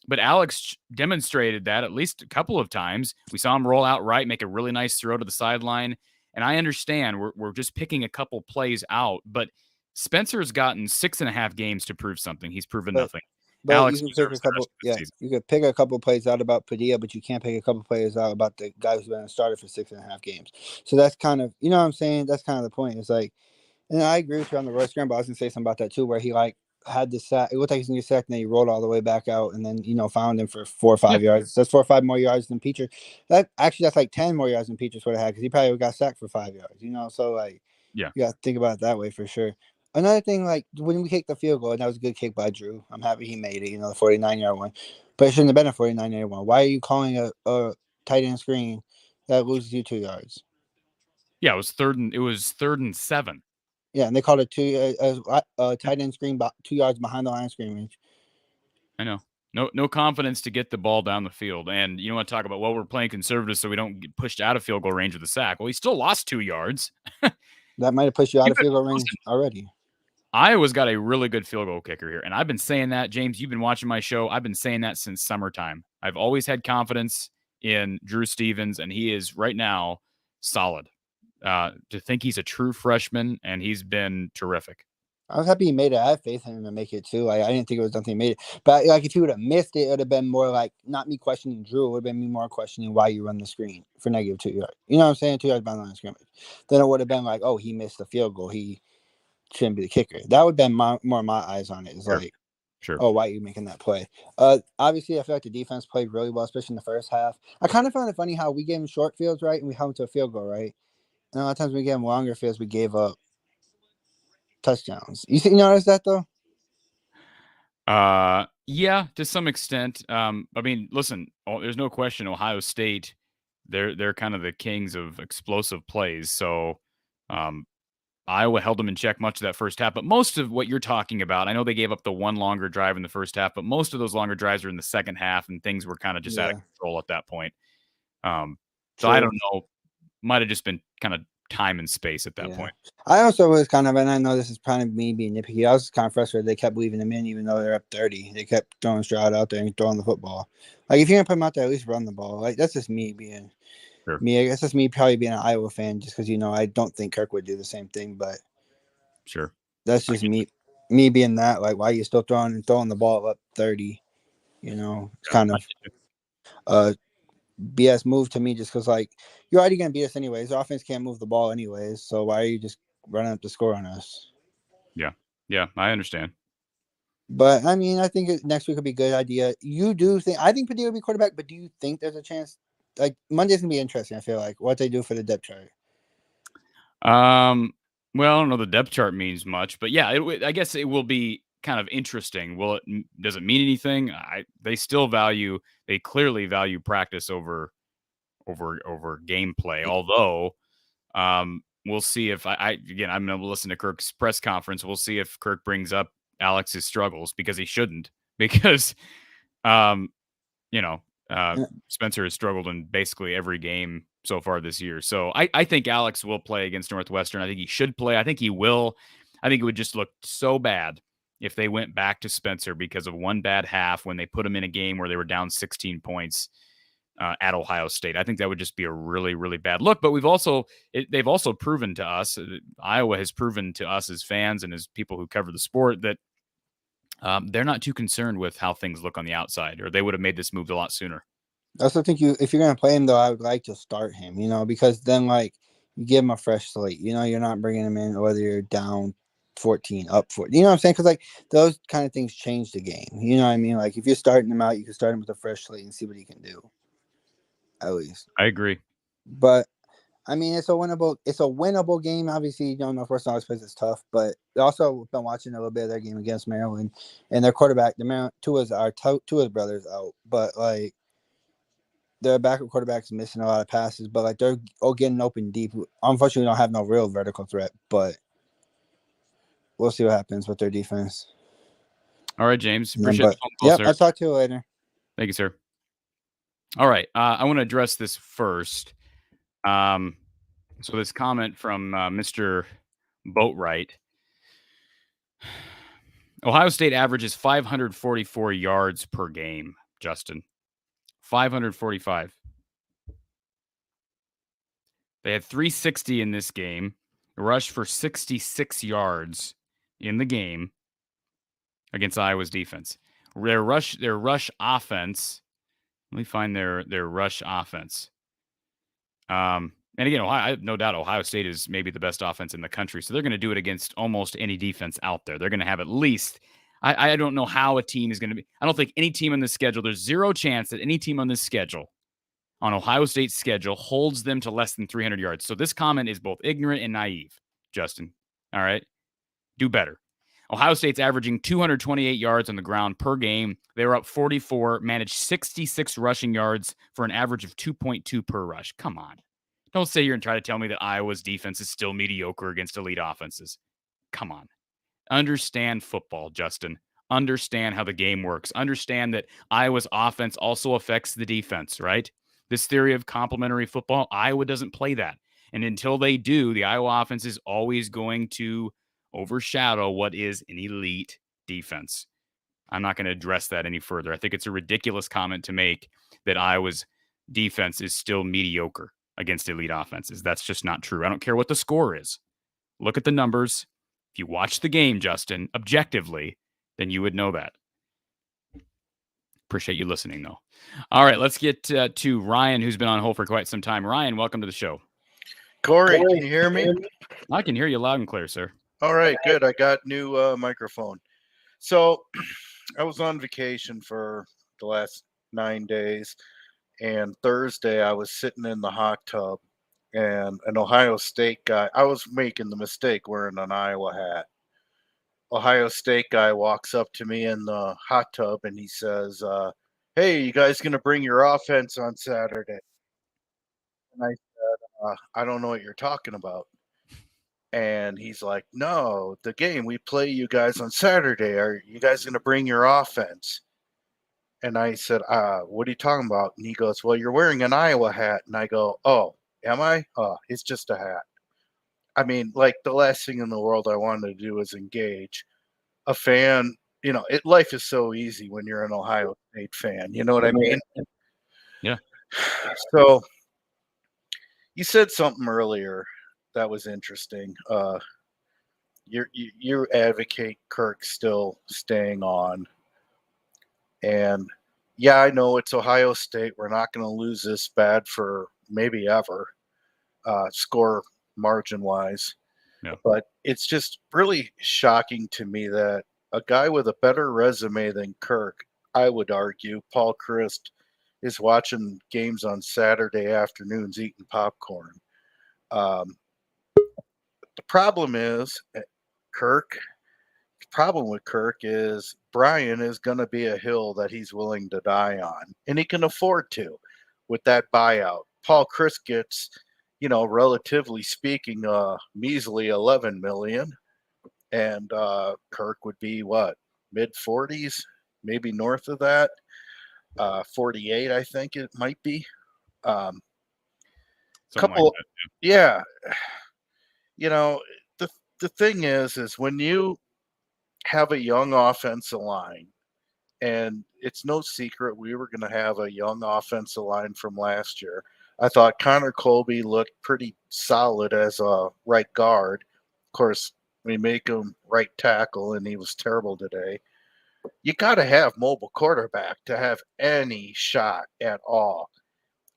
but Alex demonstrated that at least a couple of times. We saw him roll out right, make a really nice throw to the sideline. And I understand we're just picking a couple plays out, but Spencer's gotten 6.5 games to prove something. He's proven nothing. But Alex you can pick deserves a the rest couple. of the Yeah, season. you could pick a couple plays out about Padilla, but you can't pick a couple plays out about the guy who's been a starter for 6.5 games. So that's kind of, you know what I'm saying? That's kind of the point. It's like, and I agree with you on the road scramble. I was gonna say something about that too, where he like had the sack. It looked like he's gonna get sacked, and then he rolled all the way back out, and then found him for 4 or 5 yards. That's 4 or 5 more yards than Peacher. That's like 10 more yards than Peacher would have had because he probably got sacked for 5 yards. So like, Yeah. you got to think about it that way for sure. Another thing, like when we kicked the field goal, and that was a good kick by Drew. I'm happy he made it. The 49-yard one, but it shouldn't have been a 49-yard one. Why are you calling a tight end screen that loses you 2 yards? Yeah, it was third and 7. Yeah, and they called it a tight end screen 2 yards behind the line of scrimmage. I know. No confidence to get the ball down the field. And you want to talk about, we're playing conservative so we don't get pushed out of field goal range with the sack. Well, he still lost 2 yards. That might have pushed you out of field goal range already. Iowa's got a really good field goal kicker here. And I've been saying that, James, you've been watching my show. I've been saying that since summertime. I've always had confidence in Drew Stevens, and he is right now solid. To think he's a true freshman, and he's been terrific. I was happy he made it. I have faith in him to make it too. I didn't think it was something he made it. But like if he would have missed it, it would have been more like not me questioning Drew. It would have been me more questioning why you run the screen for negative 2 yards. You know what I'm saying? 2 yards behind the line of scrimmage. Then it would have been like, oh, he missed the field goal. He shouldn't be the kicker. That would have been more my eyes on it. It's like, sure. Oh, why are you making that play? Obviously, I feel like the defense played really well, especially in the first half. I kind of found it funny how we gave them short fields, right? And we held them to a field goal, right? And a lot of times we gave them longer fields, we gave up touchdowns. You notice that though? Yeah, to some extent. I mean, listen, there's no question Ohio State, they're kind of the kings of explosive plays. So Iowa held them in check much of that first half. But most of what you're talking about, I know they gave up the one longer drive in the first half, but most of those longer drives are in the second half, and things were kind of just out of control at that point. So I don't know. Might have just been kind of time and space at that point. I also was kind of, and I know this is kind of me being nitpicky, I was kind of frustrated they kept leaving them in even though they're up 30. They kept throwing Stroud out there and throwing the football. Like, if you're going to put them out there, at least run the ball. Like, that's just me being me. I guess that's me probably being an Iowa fan just because, I don't think Kirk would do the same thing, but sure. That's just me being that. Like, why are you still throwing the ball up 30? It's kind of BS move to me just because, like, you're already going to beat us anyways. The offense can't move the ball anyways. So why are you just running up the score on us? Yeah, I understand. But, I mean, I think next week would be a good idea. You do think – I think Padilla will be quarterback, but do you think there's a chance – like, Monday's going to be interesting, I feel like, what they do for the depth chart. Well, I don't know the depth chart means much, but yeah, I guess it will be kind of interesting. Does it mean anything? They clearly value practice over gameplay. Although, we'll see if I'm going to listen to Kirk's press conference. We'll see if Kirk brings up Alex's struggles because he shouldn't, because, Spencer has struggled in basically every game so far this year. So I think Alex will play against Northwestern. I think he should play. I think he will. I think it would just look so bad if they went back to Spencer because of one bad half when they put him in a game where they were down 16 points at Ohio State. I think that would just be a really, really bad look. But they've also proven to us, Iowa has proven to us as fans and as people who cover the sport that they're not too concerned with how things look on the outside, or they would have made this move a lot sooner. I also think if you're going to play him, though, I would like to start him, because then, like, you give him a fresh slate. You're not bringing him in whether you're down 14, up 14. You know what I'm saying? Because, like, those kind of things change the game. You know what I mean? Like, if you're starting him out, you can start him with a fresh slate and see what he can do. At least. I agree. But, I mean, it's a winnable game. Obviously, you don't know first always plays it's tough, but also been watching a little bit of their game against Maryland, and their quarterback, Tua's brothers out, but like their backup quarterback's missing a lot of passes, but like they're all getting open deep. Unfortunately, we don't have no real vertical threat, but we'll see what happens with their defense. All right, James. Appreciate the phone call, yep, sir. I'll talk to you later. Thank you, sir. All right. I want to address this first. So this comment from Mr. Boatwright. Ohio State averages 544 yards per game, Justin. 545. They had 360 in this game, rushed for 66 yards in the game against Iowa's defense. Their rush offense. Let me find their rush offense. And again, I have no doubt Ohio State is maybe the best offense in the country, so they're going to do it against almost any defense out there. They're going to have at least. I don't know how a team is going to be. I don't think any team on this schedule. There's zero chance that any team on this schedule, on Ohio State's schedule, holds them to less than 300 yards. So this comment is both ignorant and naive, Justin. All right, do better. Ohio State's averaging 228 yards on the ground per game. They were up 44, managed 66 rushing yards for an average of 2.2 per rush. Come on. Don't sit here and try to tell me that Iowa's defense is still mediocre against elite offenses. Come on. Understand football, Justin. Understand how the game works. Understand that Iowa's offense also affects the defense, right? This theory of complementary football, Iowa doesn't play that. And until they do, the Iowa offense is always going to overshadow what is an elite defense. I'm not going to address that any further. I think it's a ridiculous comment to make that Iowa's defense is still mediocre against elite offenses. That's just not true. I don't care what the score is. Look at the numbers. If you watch the game, Justin, objectively, then you would know that. Appreciate you listening, though. All right, let's get to Ryan, who's been on hold for quite some time. Ryan, welcome to the show. Corey, can you hear me? I can hear you loud and clear, sir. All right, good. I got new microphone. So I was on vacation for the last 9 days, and Thursday I was sitting in the hot tub, and an Ohio State guy, I was making the mistake wearing an Iowa hat. Ohio State guy walks up to me in the hot tub, and he says, hey, you guys going to bring your offense on Saturday? And I said, I don't know what you're talking about. And he's like, no, the game, we play you guys on Saturday. Are you guys going to bring your offense? And I said, what are you talking about? And he goes, well, you're wearing an Iowa hat. And I go, oh, am I? It's just a hat. I mean, like the last thing in the world I wanted to do is engage a fan. You know, life is so easy when you're an Ohio State fan. You know what I mean? Yeah. So you said something earlier that was interesting. You advocate Kirk still staying on. And yeah, I know it's Ohio State. We're not going to lose this bad for maybe ever, score margin wise. Yeah. But it's just really shocking to me that a guy with a better resume than Kirk, I would argue, Paul Chryst, is watching games on Saturday afternoons eating popcorn. The problem is with Kirk is Brian is going to be a hill that he's willing to die on, and he can afford to with that buyout. Paul Chryst gets, relatively speaking, measly $11 million, and Kirk would be what, mid 40s, maybe north of that, 48, I think it might be. Yeah. The thing is when you have a young offensive line, and it's no secret we were going to have a young offensive line from last year. I thought Connor Colby looked pretty solid as a right guard. Of course, we make him right tackle, and he was terrible today. You got to have mobile quarterback to have any shot at all.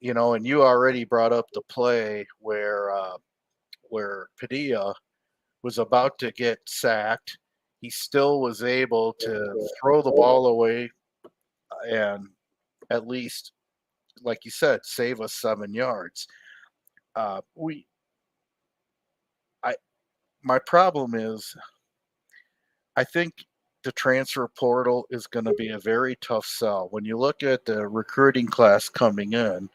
And you already brought up the play where Padilla was about to get sacked. He still was able to throw the ball away and at least, like you said, save us 7 yards. My problem is I think the transfer portal is going to be a very tough sell. When you look at the recruiting class coming in,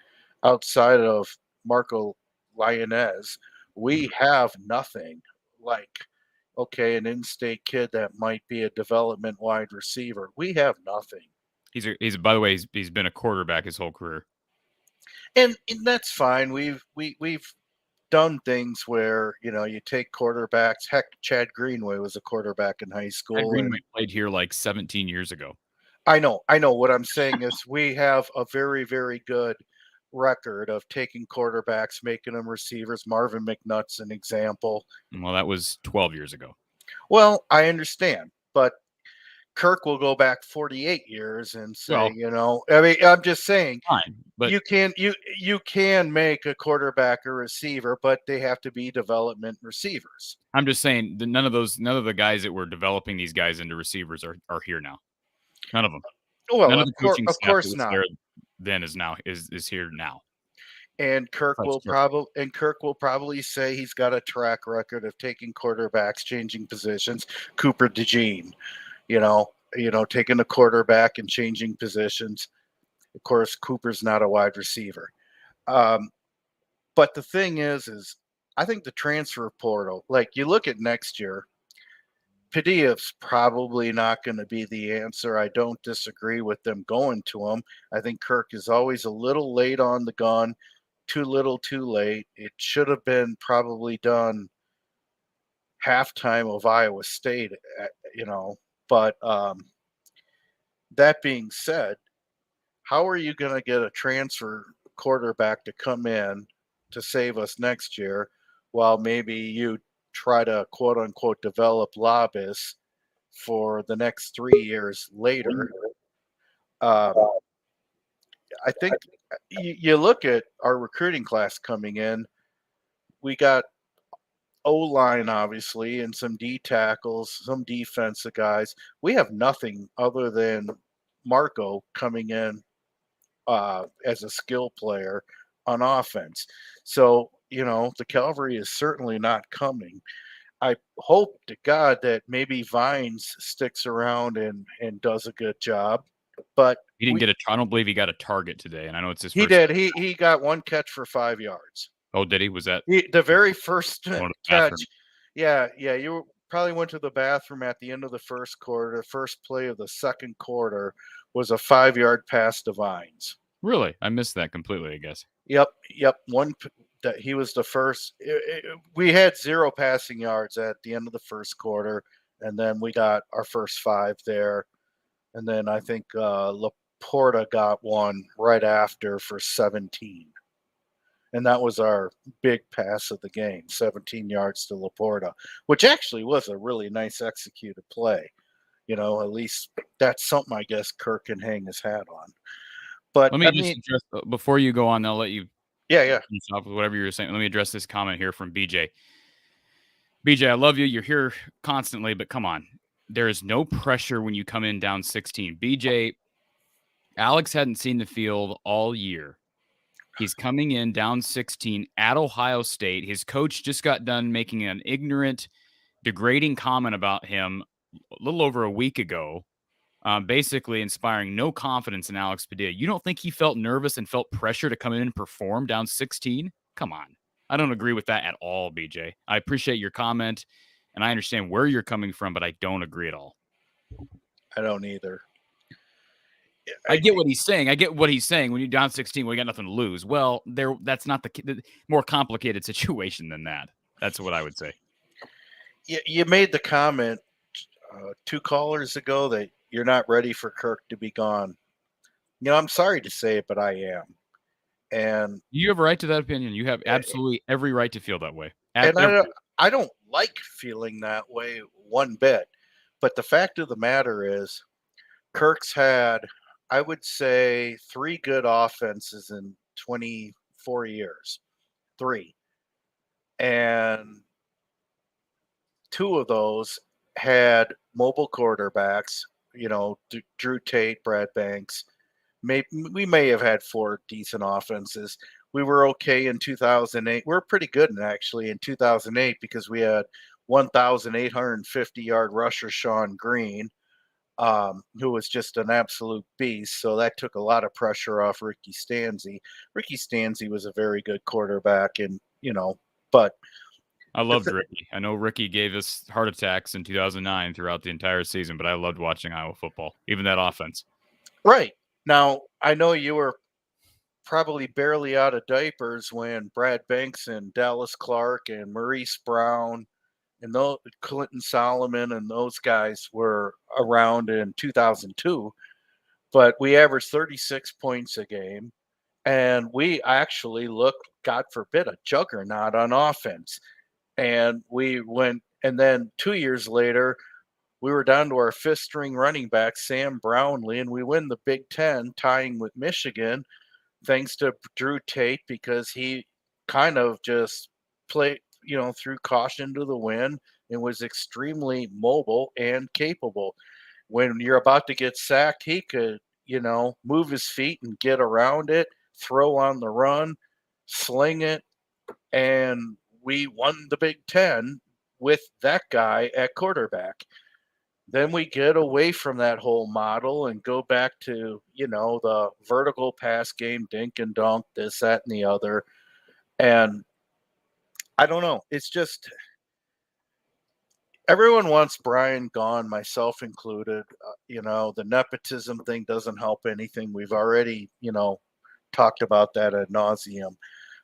outside of Marco Lyonez, we have nothing. Like, okay, an in-state kid that might be a development wide receiver. We have nothing. He's by the way, he's been a quarterback his whole career. And that's fine. We've done things where, you take quarterbacks. Heck, Chad Greenway was a quarterback in high school. Chad Greenway played here like 17 years ago. I know. What I'm saying is we have a very, very good record of taking quarterbacks, making them receivers. Marvin McNutt's an example. Well, that was 12 years ago. Well, I understand, but Kirk will go back 48 years and say, I'm just saying, fine, but you can make a quarterback a receiver, but they have to be development receivers. I'm just saying none of the guys that were developing these guys into receivers are here now. None of them. Well, none of the coaching of staff course that was not. there then is here now. And Kirk will probably say he's got a track record of taking quarterbacks, changing positions. Cooper DeJean, taking a quarterback and changing positions. Of course, Cooper's not a wide receiver. But the thing is I think the transfer portal, like you look at next year, Padilla's probably not going to be the answer. I don't disagree with them going to him. I think Kirk is always a little late on the gun, too little, too late. It should have been probably done halftime of Iowa State, But that being said, how are you going to get a transfer quarterback to come in to save us next year while maybe you try to quote unquote develop lobbyists for the next 3 years later? I think you look at our recruiting class coming in, we got O-line, obviously, and some D tackles, some defensive guys. We have nothing other than Marco coming in as a skill player on offense. So, the cavalry is certainly not coming. I hope to God that maybe Vines sticks around and does a good job. But he didn't I don't believe he got a target today, and I know it's his he first. Did. He got one catch for 5 yards. Oh, did he? Was that the very first catch? Bathroom. Yeah. You probably went to the bathroom at the end of the first quarter. First play of the second quarter was a 5-yard pass to Vines. Really? I missed that completely, I guess. Yep. One that he was the first. We had 0 passing yards at the end of the first quarter, and then we got our first 5 there. And then I think Laporta got one right after for 17. And that was our big pass of the game, 17 yards to Laporta, which actually was a really nice executed play. At least that's something I guess Kirk can hang his hat on. But let me address, before you go on, I'll let you stop with whatever you were saying. Let me address this comment here from BJ. BJ, I love you. You're here constantly, but come on. There is no pressure when you come in down 16. BJ, Alex hadn't seen the field all year. He's coming in down 16 at Ohio State. His coach just got done making an ignorant, degrading comment about him a little over a week ago, basically inspiring no confidence in Alex Padilla. You don't think he felt nervous and felt pressure to come in and perform down 16? Come on. I don't agree with that at all, BJ. I appreciate your comment, and I understand where you're coming from, but I don't agree at all. I don't either. I get what he's saying. When you're down 16, we got nothing to lose. Well, that's not the more complicated situation than that. That's what I would say. You made the comment 2 callers ago that you're not ready for Kirk to be gone. I'm sorry to say it, but I am. And you have a right to that opinion. You have absolutely every right to feel that way. And I don't like feeling that way one bit. But the fact of the matter is, Kirk's had, I would say, 3 good offenses in 24 years. 3. And 2 of those had mobile quarterbacks, Drew Tate, Brad Banks. We may have had 4 decent offenses. we were okay in 2008. We were pretty good actually in 2008 because we had 1,850-yard rusher Sean Green, who was just an absolute beast. So that took a lot of pressure off Ricky Stanzi. Ricky Stanzi was a very good quarterback, and but I loved Ricky. I know Ricky gave us heart attacks in 2009 throughout the entire season, but I loved watching Iowa football, even that offense. Right. Now, I know you were probably barely out of diapers when Brad Banks and Dallas Clark and Maurice Brown and Clinton Solomon and those guys were around in 2002, but we averaged 36 points a game, and we actually looked, God forbid, a juggernaut on offense. And we went, and then 2 years later, we were down to our fifth-string running back, Sam Brownlee, and we win the Big Ten, tying with Michigan, thanks to Drew Tate, because he kind of just played, threw caution to the wind and was extremely mobile and capable. When you're about to get sacked, he could, move his feet and get around it, throw on the run, sling it, and we won the Big Ten with that guy at quarterback. Then we get away from that whole model and go back to, the vertical pass game, dink and dunk, this, that, and the other. And I don't know. It's just everyone wants Brian gone, myself included. The nepotism thing doesn't help anything. We've already, talked about that ad nauseum.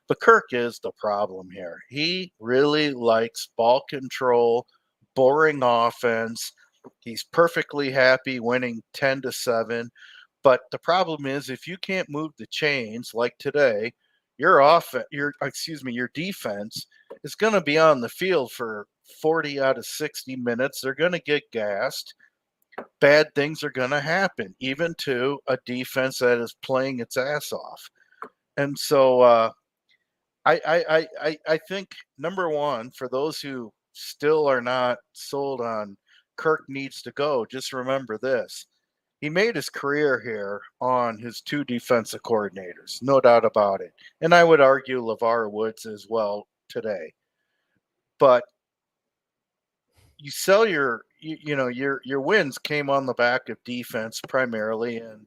But Kirk is the problem here. He really likes ball control, boring offense. He's perfectly happy winning 10-7. But the problem is, if you can't move the chains like today, your defense is going to be on the field for 40 out of 60 minutes. They're going to get gassed. Bad things are going to happen, even to a defense that is playing its ass off. And so I think, number one, for those who still are not sold on Kirk needs to go, just remember this. He made his career here on his two defensive coordinators, no doubt about it. And I would argue LeVar Woods as well today. But you sell your wins came on the back of defense primarily, and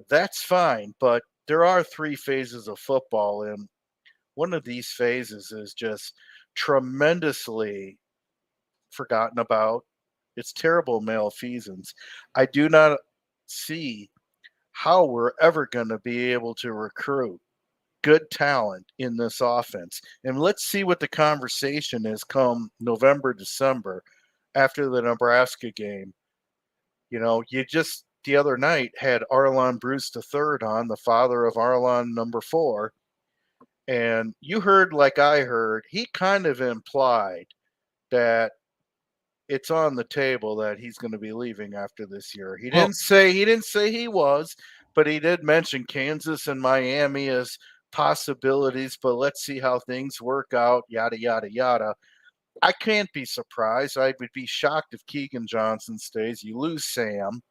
that's fine. But there are three phases of football, and one of these phases is just tremendously forgotten about. It's terrible malfeasance. I do not see how we're ever going to be able to recruit good talent in this offense. And let's see what the conversation is come November, December, after the Nebraska game. You just the other night had Arlon Bruce III on, the father of Arlon number 4. And you heard, like I heard, he kind of implied that it's on the table that he's going to be leaving after this year. He didn't say he was, but he did mention Kansas and Miami as possibilities, but let's see how things work out, yada, yada, yada. I can't be surprised. I would be shocked if Keegan Johnson stays. You lose Sam.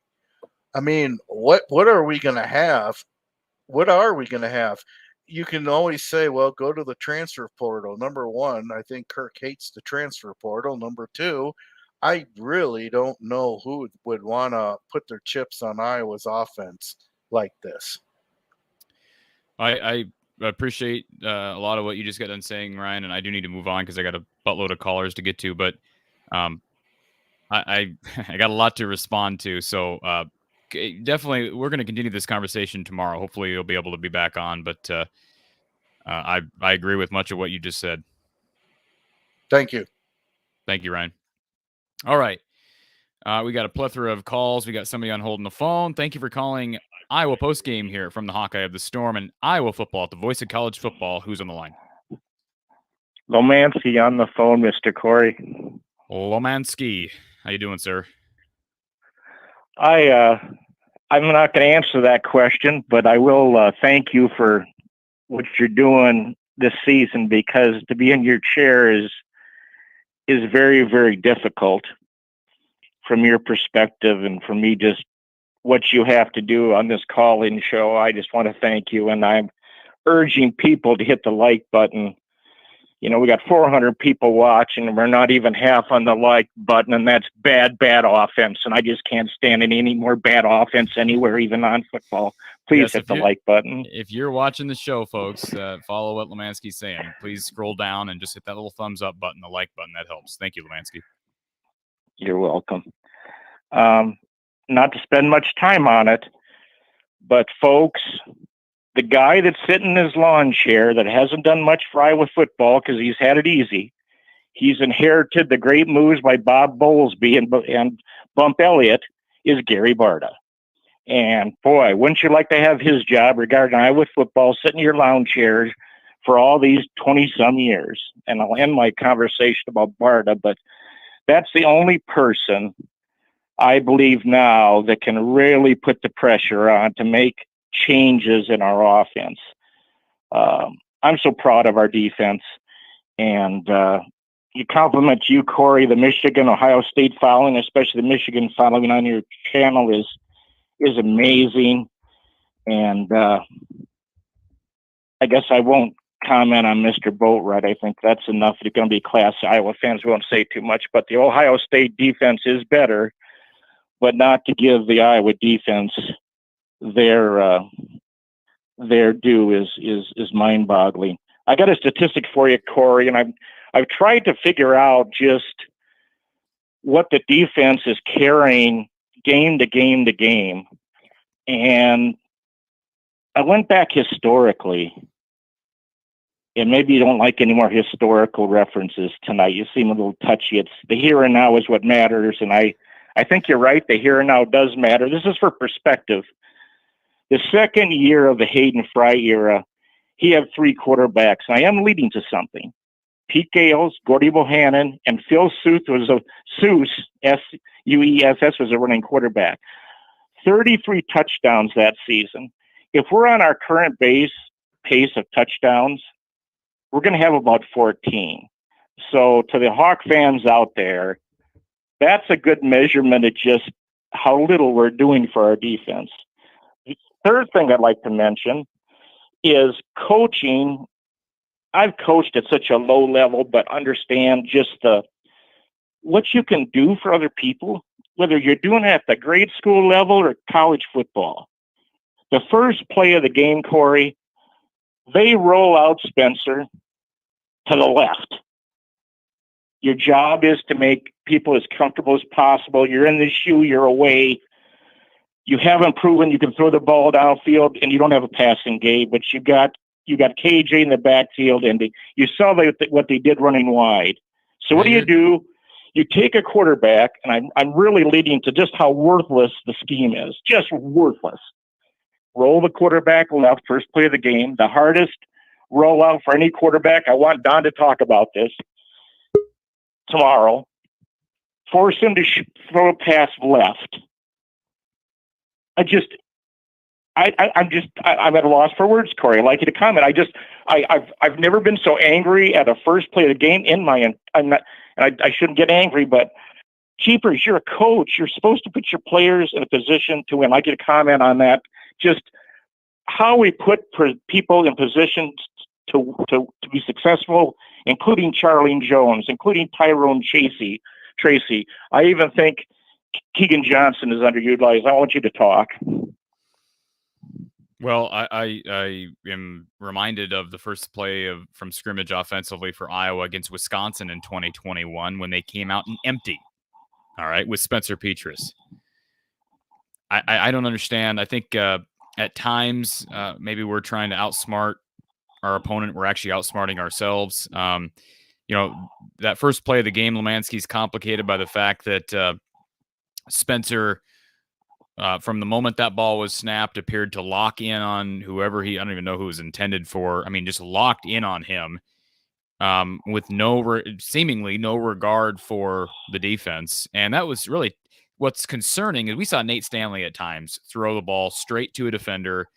I mean, what are we going to have? What are we going to have? You can always say, well, go to the transfer portal. Number one, I think Kirk hates the transfer portal. Number two, I really don't know who would want to put their chips on Iowa's offense like this. I appreciate a lot of what you just got done saying, Ryan, and I do need to move on because I got a buttload of callers to get to, but I got a lot to respond to. So definitely, we're going to continue this conversation tomorrow. Hopefully, you'll be able to be back on, but I agree with much of what you just said. Thank you. Thank you, Ryan. All right. We got a plethora of calls. We got somebody on hold on the phone. Thank you for calling Iowa Postgame here from the Hawkeye of the Storm and Iowa football, the voice of college football. Who's on the line? Lomansky on the phone, Mr. Corey. Lomansky. How you doing, sir? I'm not going to answer that question, but I will thank you for what you're doing this season, because to be in your chair is very, very difficult from your perspective, and for me, just what you have to do on this call-in show. I just want to thank you, and I'm urging people to hit the like button. You know, we got 400 people watching, and we're not even half on the like button, and that's bad offense. And I just can't stand any more bad offense anywhere, even on football. Please hit the like button. If you're watching the show, folks, follow what Lemansky's saying. Please scroll down and just hit that little thumbs up button, the like button. That helps. Thank you, Lemansky. You're welcome. Not to spend much time on it, but folks, the guy that's sitting in his lawn chair that hasn't done much for Iowa football because he's had it easy. He's inherited the great moves by Bob Bowlesby and Bump Elliott is Gary Barta. And boy, wouldn't you like to have his job regarding Iowa football, sitting in your lounge chairs for all these 20-some years? And I'll end my conversation about Barta, but that's the only person I believe now that can really put the pressure on to make changes in our offense. I'm so proud of our defense, and you compliment you, Corey. The Michigan Ohio State following, especially the Michigan following on your channel, is amazing. And I guess I won't comment on Mr. Boatwright. I think that's enough. It's going to be class. Iowa fans won't say too much, but the Ohio State defense is better, but not to give the Iowa defense their due is mind-boggling. I got a statistic for you, Corey, and I've tried to figure out just what the defense is carrying game to game to game. And I went back historically, and maybe you don't like any more historical references tonight. You seem a little touchy. It's the here and now is what matters, and I think you're right. The here and now does matter. This is for perspective. The second year of the Hayden Fry era, he had 3 quarterbacks. I am leading to something. Pete Gales, Gordy Bohannon, and Phil Seuss S-U-E-S-S was a running quarterback. 33 touchdowns that season. If we're on our current pace of touchdowns, we're going to have about 14. So to the Hawk fans out there, that's a good measurement of just how little we're doing for our defense. The third thing I'd like to mention is coaching. I've coached at such a low level, but understand just what you can do for other people, whether you're doing it at the grade school level or college football. The first play of the game, Corey, they roll out Spencer to the left. Your job is to make people as comfortable as possible. You're in the shoe, you're away. You haven't proven you can throw the ball downfield, and you don't have a passing game, but you got KJ in the backfield, and you saw what they did running wide. So what do? You take a quarterback, and I'm really leading to just how worthless the scheme is, just worthless. Roll the quarterback left, first play of the game, the hardest rollout for any quarterback. I want Don to talk about this tomorrow. Force him to throw a pass left. I'm at a loss for words, Corey. I'd like you to comment. I've never been so angry at a first play of the game I shouldn't get angry, but Keepers, you're a coach. You're supposed to put your players in a position to win. I'd like you to comment on that. Just how we put people in positions to be successful, including Charlene Jones, including Tyrone Tracy. I even think Keegan Johnson is underutilized. I want you to talk. Well, I am reminded of the first play from scrimmage offensively for Iowa against Wisconsin in 2021 when they came out and empty. All right, with Spencer Petras. I don't understand. I think at times maybe we're trying to outsmart our opponent. We're actually outsmarting ourselves. That first play of the game, Lemansky's complicated by the fact that Spencer, from the moment that ball was snapped, appeared to lock in on whoever I don't even know who it was intended for. I mean, just locked in on him with seemingly no regard for the defense. And that was really what's concerning is we saw Nate Stanley at times throw the ball straight to a defender,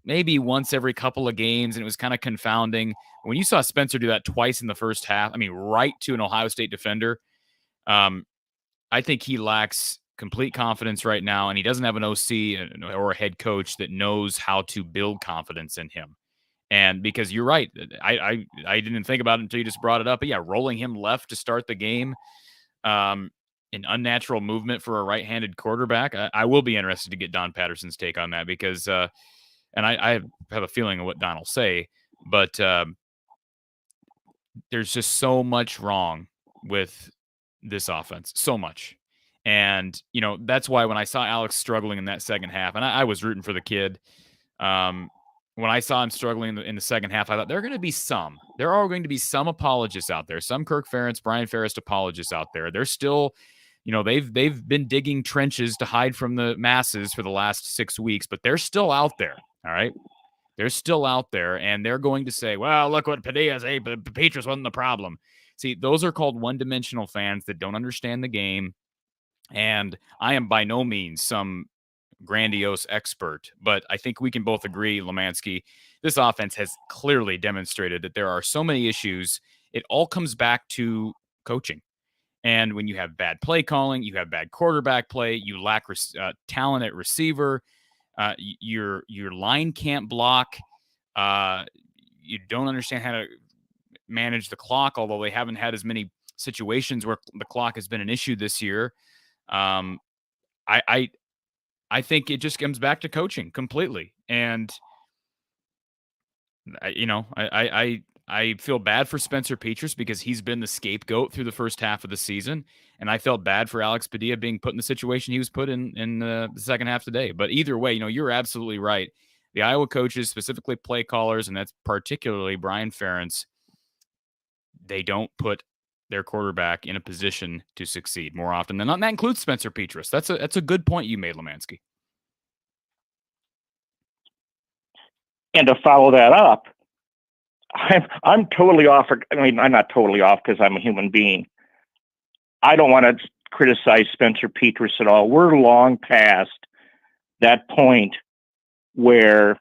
maybe once every couple of games, and it was kind of confounding. When you saw Spencer do that twice in the first half, I mean, right to an Ohio State defender, I think he lacks complete confidence right now, and he doesn't have an OC or a head coach that knows how to build confidence in him. And because you're right, I didn't think about it until you just brought it up. But yeah, rolling him left to start the game, an unnatural movement for a right-handed quarterback. I will be interested to get Don Patterson's take on that because, and I have a feeling of what Don will say, but there's just so much wrong with this offense, so much. And, that's why when I saw Alex struggling in that second half, and I was rooting for the kid, when I saw him struggling in the second half, I thought there are going to be some apologists out there, some Kirk Ferentz, Brian Ferentz apologists out there. They're still, they've been digging trenches to hide from the masses for the last 6 weeks, but they're still out there. All right. They're still out there, and they're going to say, well, look what Padilla said, but Petras wasn't the problem. See, those are called one-dimensional fans that don't understand the game, and I am by no means some grandiose expert, but I think we can both agree, Lemansky, this offense has clearly demonstrated that there are so many issues. It all comes back to coaching. And when you have bad play calling, you have bad quarterback play, you lack talent at receiver, your line can't block. You don't understand how to manage the clock, although they haven't had as many situations where the clock has been an issue this year. I think it just comes back to coaching completely. And I feel bad for Spencer Petras because he's been the scapegoat through the first half of the season. And I felt bad for Alex Padilla being put in the situation he was put in the second half today. But either way, you're absolutely right. The Iowa coaches, specifically play callers, and that's particularly Brian Ferentz, they don't put their quarterback in a position to succeed more often than not. And that includes Spencer Petras. That's a good point you made, Lemansky. And to follow that up, I'm totally off. I'm not totally off because I'm a human being. I don't want to criticize Spencer Petras at all. We're long past that point where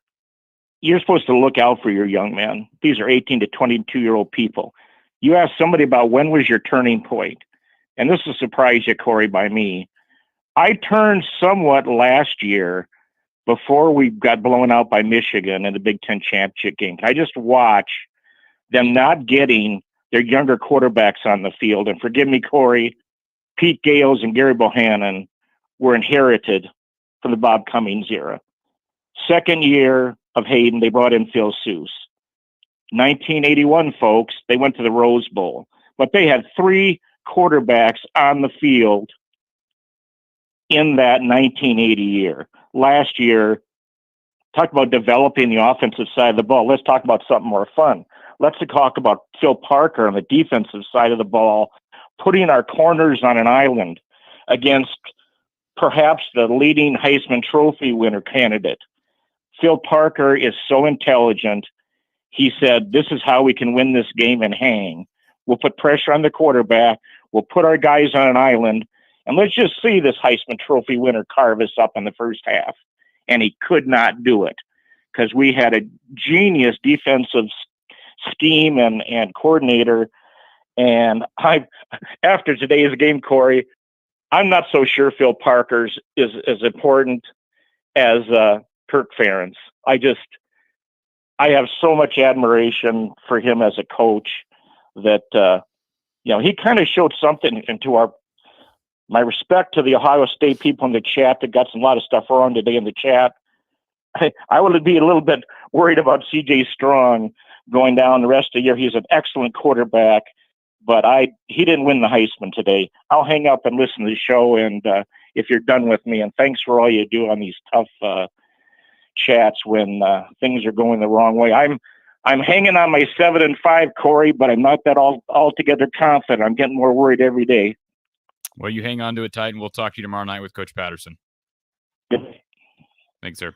you're supposed to look out for your young men. These are 18 to 22-year-old people. You ask somebody about when was your turning point, and this will surprise you, Corey, by me. I turned somewhat last year before we got blown out by Michigan in the Big Ten championship game. I just watched them not getting their younger quarterbacks on the field. And forgive me, Corey, Pete Gales and Gary Bohannon were inherited from the Bob Cummings era. Second year of Hayden, they brought in Phil Seuss. 1981, folks, they went to the Rose Bowl. But they had 3 quarterbacks on the field in that 1980 year. Last year, talk about developing the offensive side of the ball. Let's talk about something more fun. Let's talk about Phil Parker on the defensive side of the ball, putting our corners on an island against perhaps the leading Heisman Trophy winner candidate. Phil Parker is so intelligent. He said, this is how we can win this game and hang. We'll put pressure on the quarterback. We'll put our guys on an island. And let's just see this Heisman Trophy winner carve us up in the first half. And he could not do it because we had a genius defensive scheme and coordinator. And after today's game, Corey, I'm not so sure Phil Parker's is as important as Kirk Ferentz. I have so much admiration for him as a coach that, he kind of showed something into my respect to the Ohio State people in the chat that got a lot of stuff wrong today in the chat. I would be a little bit worried about C.J. Strong going down the rest of the year. He's an excellent quarterback, but he didn't win the Heisman today. I'll hang up and listen to the show, and if you're done with me, and thanks for all you do on these tough chats when things are going the wrong way. I'm hanging on my 7-5, Corey, but I'm not that altogether confident. I'm getting more worried every day. Well, you hang on to it tight, and we'll talk to you tomorrow night with Coach Patterson. Good. Thanks, sir.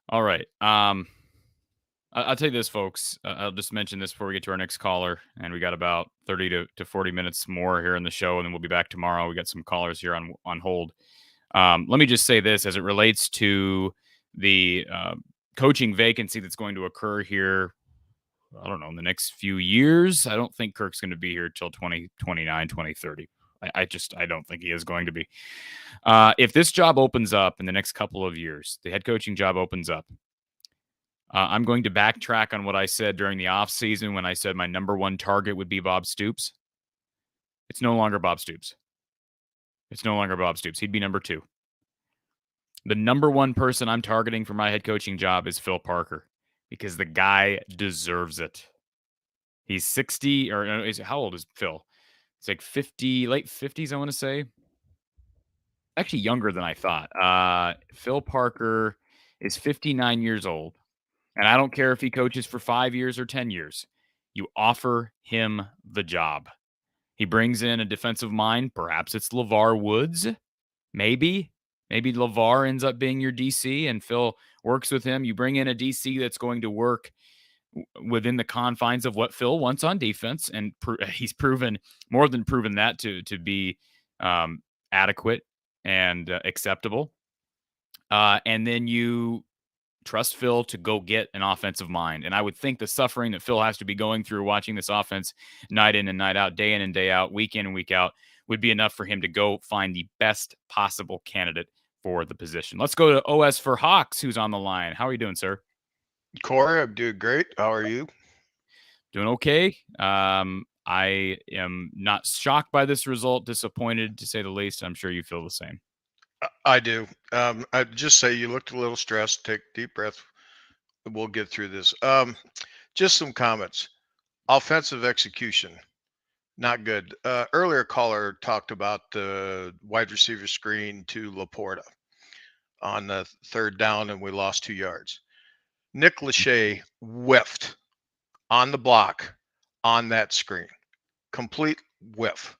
All right. I'll tell you this, folks. I'll just mention this before we get to our next caller, and we got about 30 to 40 minutes more here in the show, and then we'll be back tomorrow. We got some callers here on hold. Let me just say this as it relates to the coaching vacancy that's going to occur here. I don't know, in the next few years. I don't think Kirk's going to be here till 2029, 2030. I don't think he is going to be. If this job opens up in the next couple of years, the head coaching job opens up, I'm going to backtrack on what I said during the offseason when I said my number one target would be Bob Stoops. It's no longer Bob Stoops. It's no longer Bob Stoops. He'd be number 2. The number one person I'm targeting for my head coaching job is Phil Parker because the guy deserves it. He's 60, or how old is Phil? It's like 50, late 50s, I want to say. Actually, younger than I thought. Phil Parker is 59 years old. And I don't care if he coaches for 5 years or 10 years. You offer him the job. He brings in a defensive mind. Perhaps it's LeVar Woods. Maybe LeVar ends up being your DC and Phil works with him. You bring in a DC that's going to work within the confines of what Phil wants on defense. And he's more than proven that to be adequate and acceptable. And then you trust Phil to go get an offensive mind. And I would think the suffering that Phil has to be going through watching this offense night in and night out, day in and day out, week in and week out, would be enough for him to go find the best possible candidate for the position. Let's go to OS for Hawks, who's on the line. How are you doing, sir? Corey, I'm doing great. How are you? Doing okay. I am not shocked by this result, disappointed to say the least. I'm sure you feel the same. I do. I'd just say you looked a little stressed. Take a deep breath. We'll get through this. Just some comments. Offensive execution, not good. Earlier caller talked about the wide receiver screen to Laporta on the 3rd down, and we lost 2 yards. Nick Lachey whiffed on the block on that screen. Complete whiff.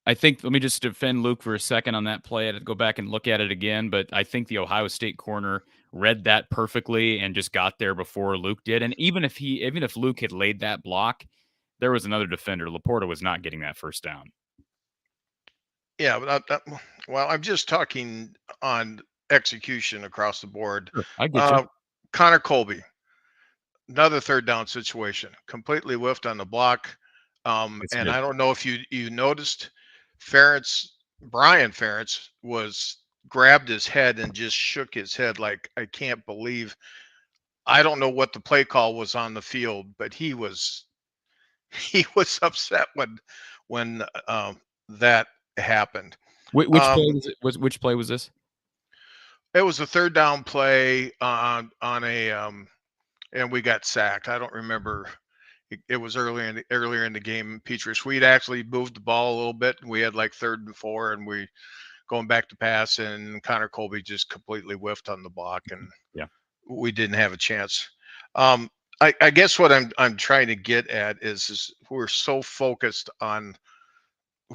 I think, let me just defend Luke for a second on that play. I had to go back and look at it again, but I think the Ohio State corner read that perfectly and just got there before Luke did. And even if Luke had laid that block, there was another defender. Laporta was not getting that first down. Yeah, but well, I'm just talking on execution across the board. Sure, I get you. Connor Colby, another 3rd down situation, completely whiffed on the block. And good. I don't know if you noticed, Brian Ferentz grabbed his head and just shook his head like, I can't believe. I don't know what the play call was on the field, but he was upset when that happened. Which play was it? Which play was this? It was a 3rd down play on a and we got sacked. I don't remember. It was earlier in the game. Petrus, we'd actually moved the ball a little bit. We had like 3rd and 4, and we going back to pass, and Connor Colby just completely whiffed on the block, and we didn't have a chance. I guess what I'm trying to get at is we're so focused on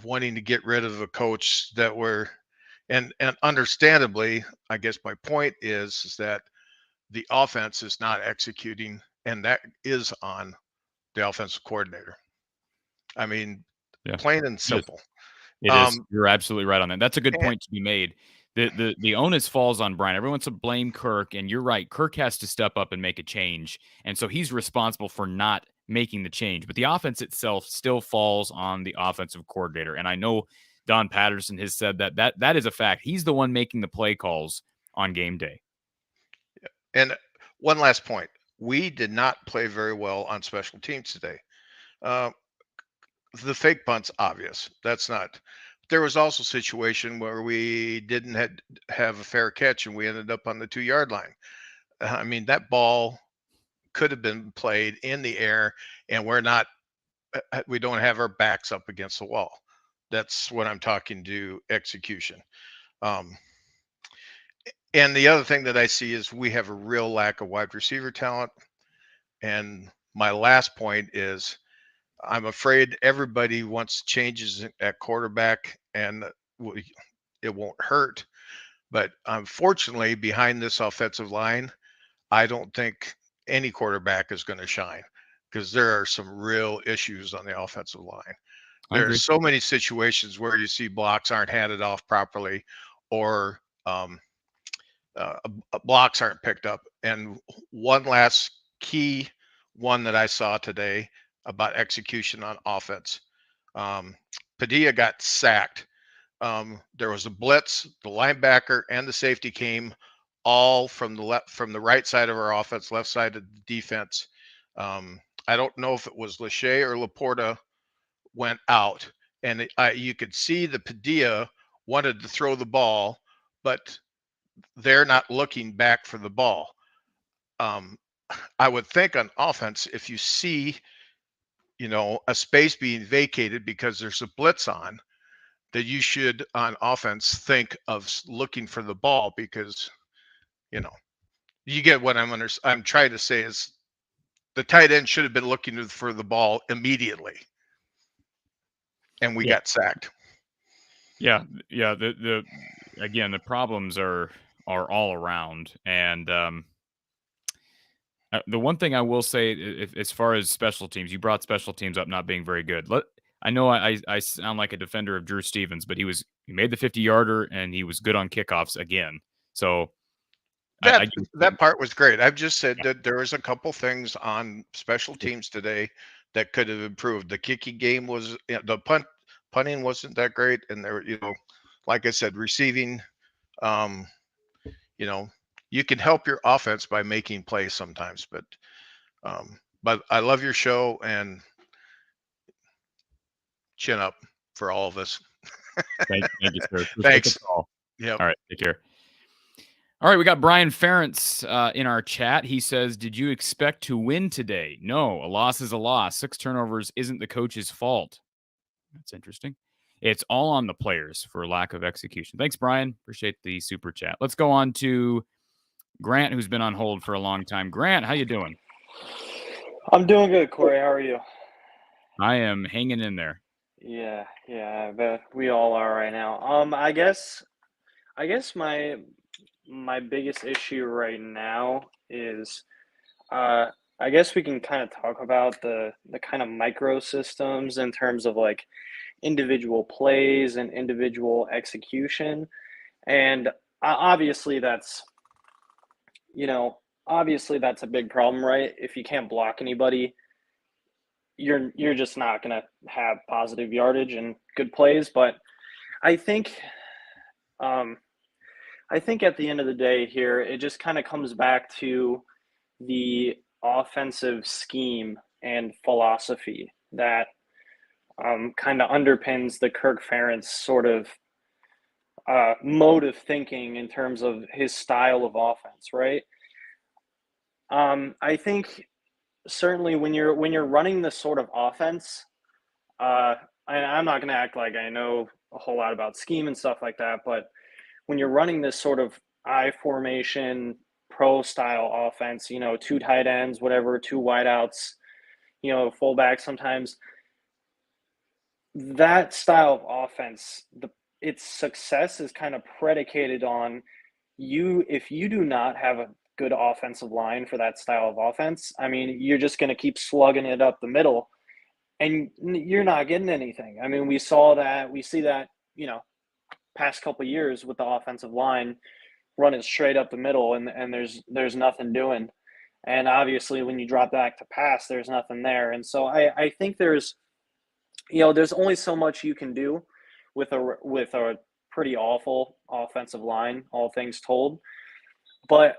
wanting to get rid of a coach that and understandably, I guess my point is that the offense is not executing, and that is on the offensive coordinator. I mean, plain and simple. It is. You're absolutely right on that. That's a good point to be made. The onus falls on Brian. Everyone wants to blame Kirk, and you're right. Kirk has to step up and make a change, and so he's responsible for not making the change. But the offense itself still falls on the offensive coordinator. And I know Don Patterson has said that is a fact. He's the one making the play calls on game day. And one last point. We did not play very well on special teams today. The fake punt's obvious. That's not. There was also a situation where we didn't have a fair catch, and we ended up on the 2-yard line. I mean, that ball could have been played in the air, and we don't have our backs up against the wall. That's what I'm talking to execution. And the other thing that I see is we have a real lack of wide receiver talent. And my last point is I'm afraid everybody wants changes at quarterback, and it won't hurt. But unfortunately, behind this offensive line, I don't think any quarterback is going to shine because there are some real issues on the offensive line. There are so many situations where you see blocks aren't handed off properly, or blocks aren't picked up. And one last key one that I saw today about execution on offense. Padilla got sacked. There was a blitz, the linebacker and the safety came all from the right side of our offense, left side of the defense. I don't know if it was Lachey or Laporta went out, and you could see the Padilla wanted to throw the ball, but they're not looking back for the ball. I would think on offense, if you see, a space being vacated because there's a blitz on, that you should on offense think of looking for the ball, because you get what I'm trying to say is the tight end should have been looking for the ball immediately, and we got sacked. Yeah. The again, the problems are all around, and the one thing I will say, as far as special teams, you brought special teams up not being very good. I know I sound like a defender of Drew Stevens, but he made the 50-yarder and he was good on kickoffs again. So that part was great. I've just said that there was a couple things on special teams today that could have improved. The kicking game was the punting wasn't that great, and there, like I said, receiving. You can help your offense by making plays sometimes, but I love your show, and chin up for all of us. Thank you, sir. Thanks. Yeah. All right. Take care. All right. We got Brian Ferentz in our chat. He says, "Did you expect to win today? No, a loss is a loss. 6 turnovers isn't the coach's fault." That's interesting. It's all on the players for lack of execution. Thanks, Brian. Appreciate the super chat. Let's go on to Grant, who's been on hold for a long time. Grant, how you doing? I'm doing good, Corey. How are you? I am hanging in there. Yeah, I bet we all are right now. I guess my biggest issue right now is, I guess we can kind of talk about the kind of micro systems in terms of like individual plays and individual execution, and obviously that's a big problem, right? If you can't block anybody, you're just not going to have positive yardage and good plays. But I think at the end of the day here, it just kind of comes back to the offensive scheme and philosophy that kind of underpins the Kirk Ferentz sort of mode of thinking in terms of his style of offense, right? I think certainly when you're running this sort of offense, I'm not going to act like I know a whole lot about scheme and stuff like that, but when you're running this sort of I formation pro style offense, 2 tight ends, whatever, 2 wideouts, fullback sometimes, that style of offense, its success is kind of predicated on if you do not have a good offensive line for that style of offense, I mean, you're just going to keep slugging it up the middle and you're not getting anything. I mean, we see that, past couple of years with the offensive line running straight up the middle and there's nothing doing. And obviously when you drop back to pass, there's nothing there. And so I think there's only so much you can do with a pretty awful offensive line, all things told. But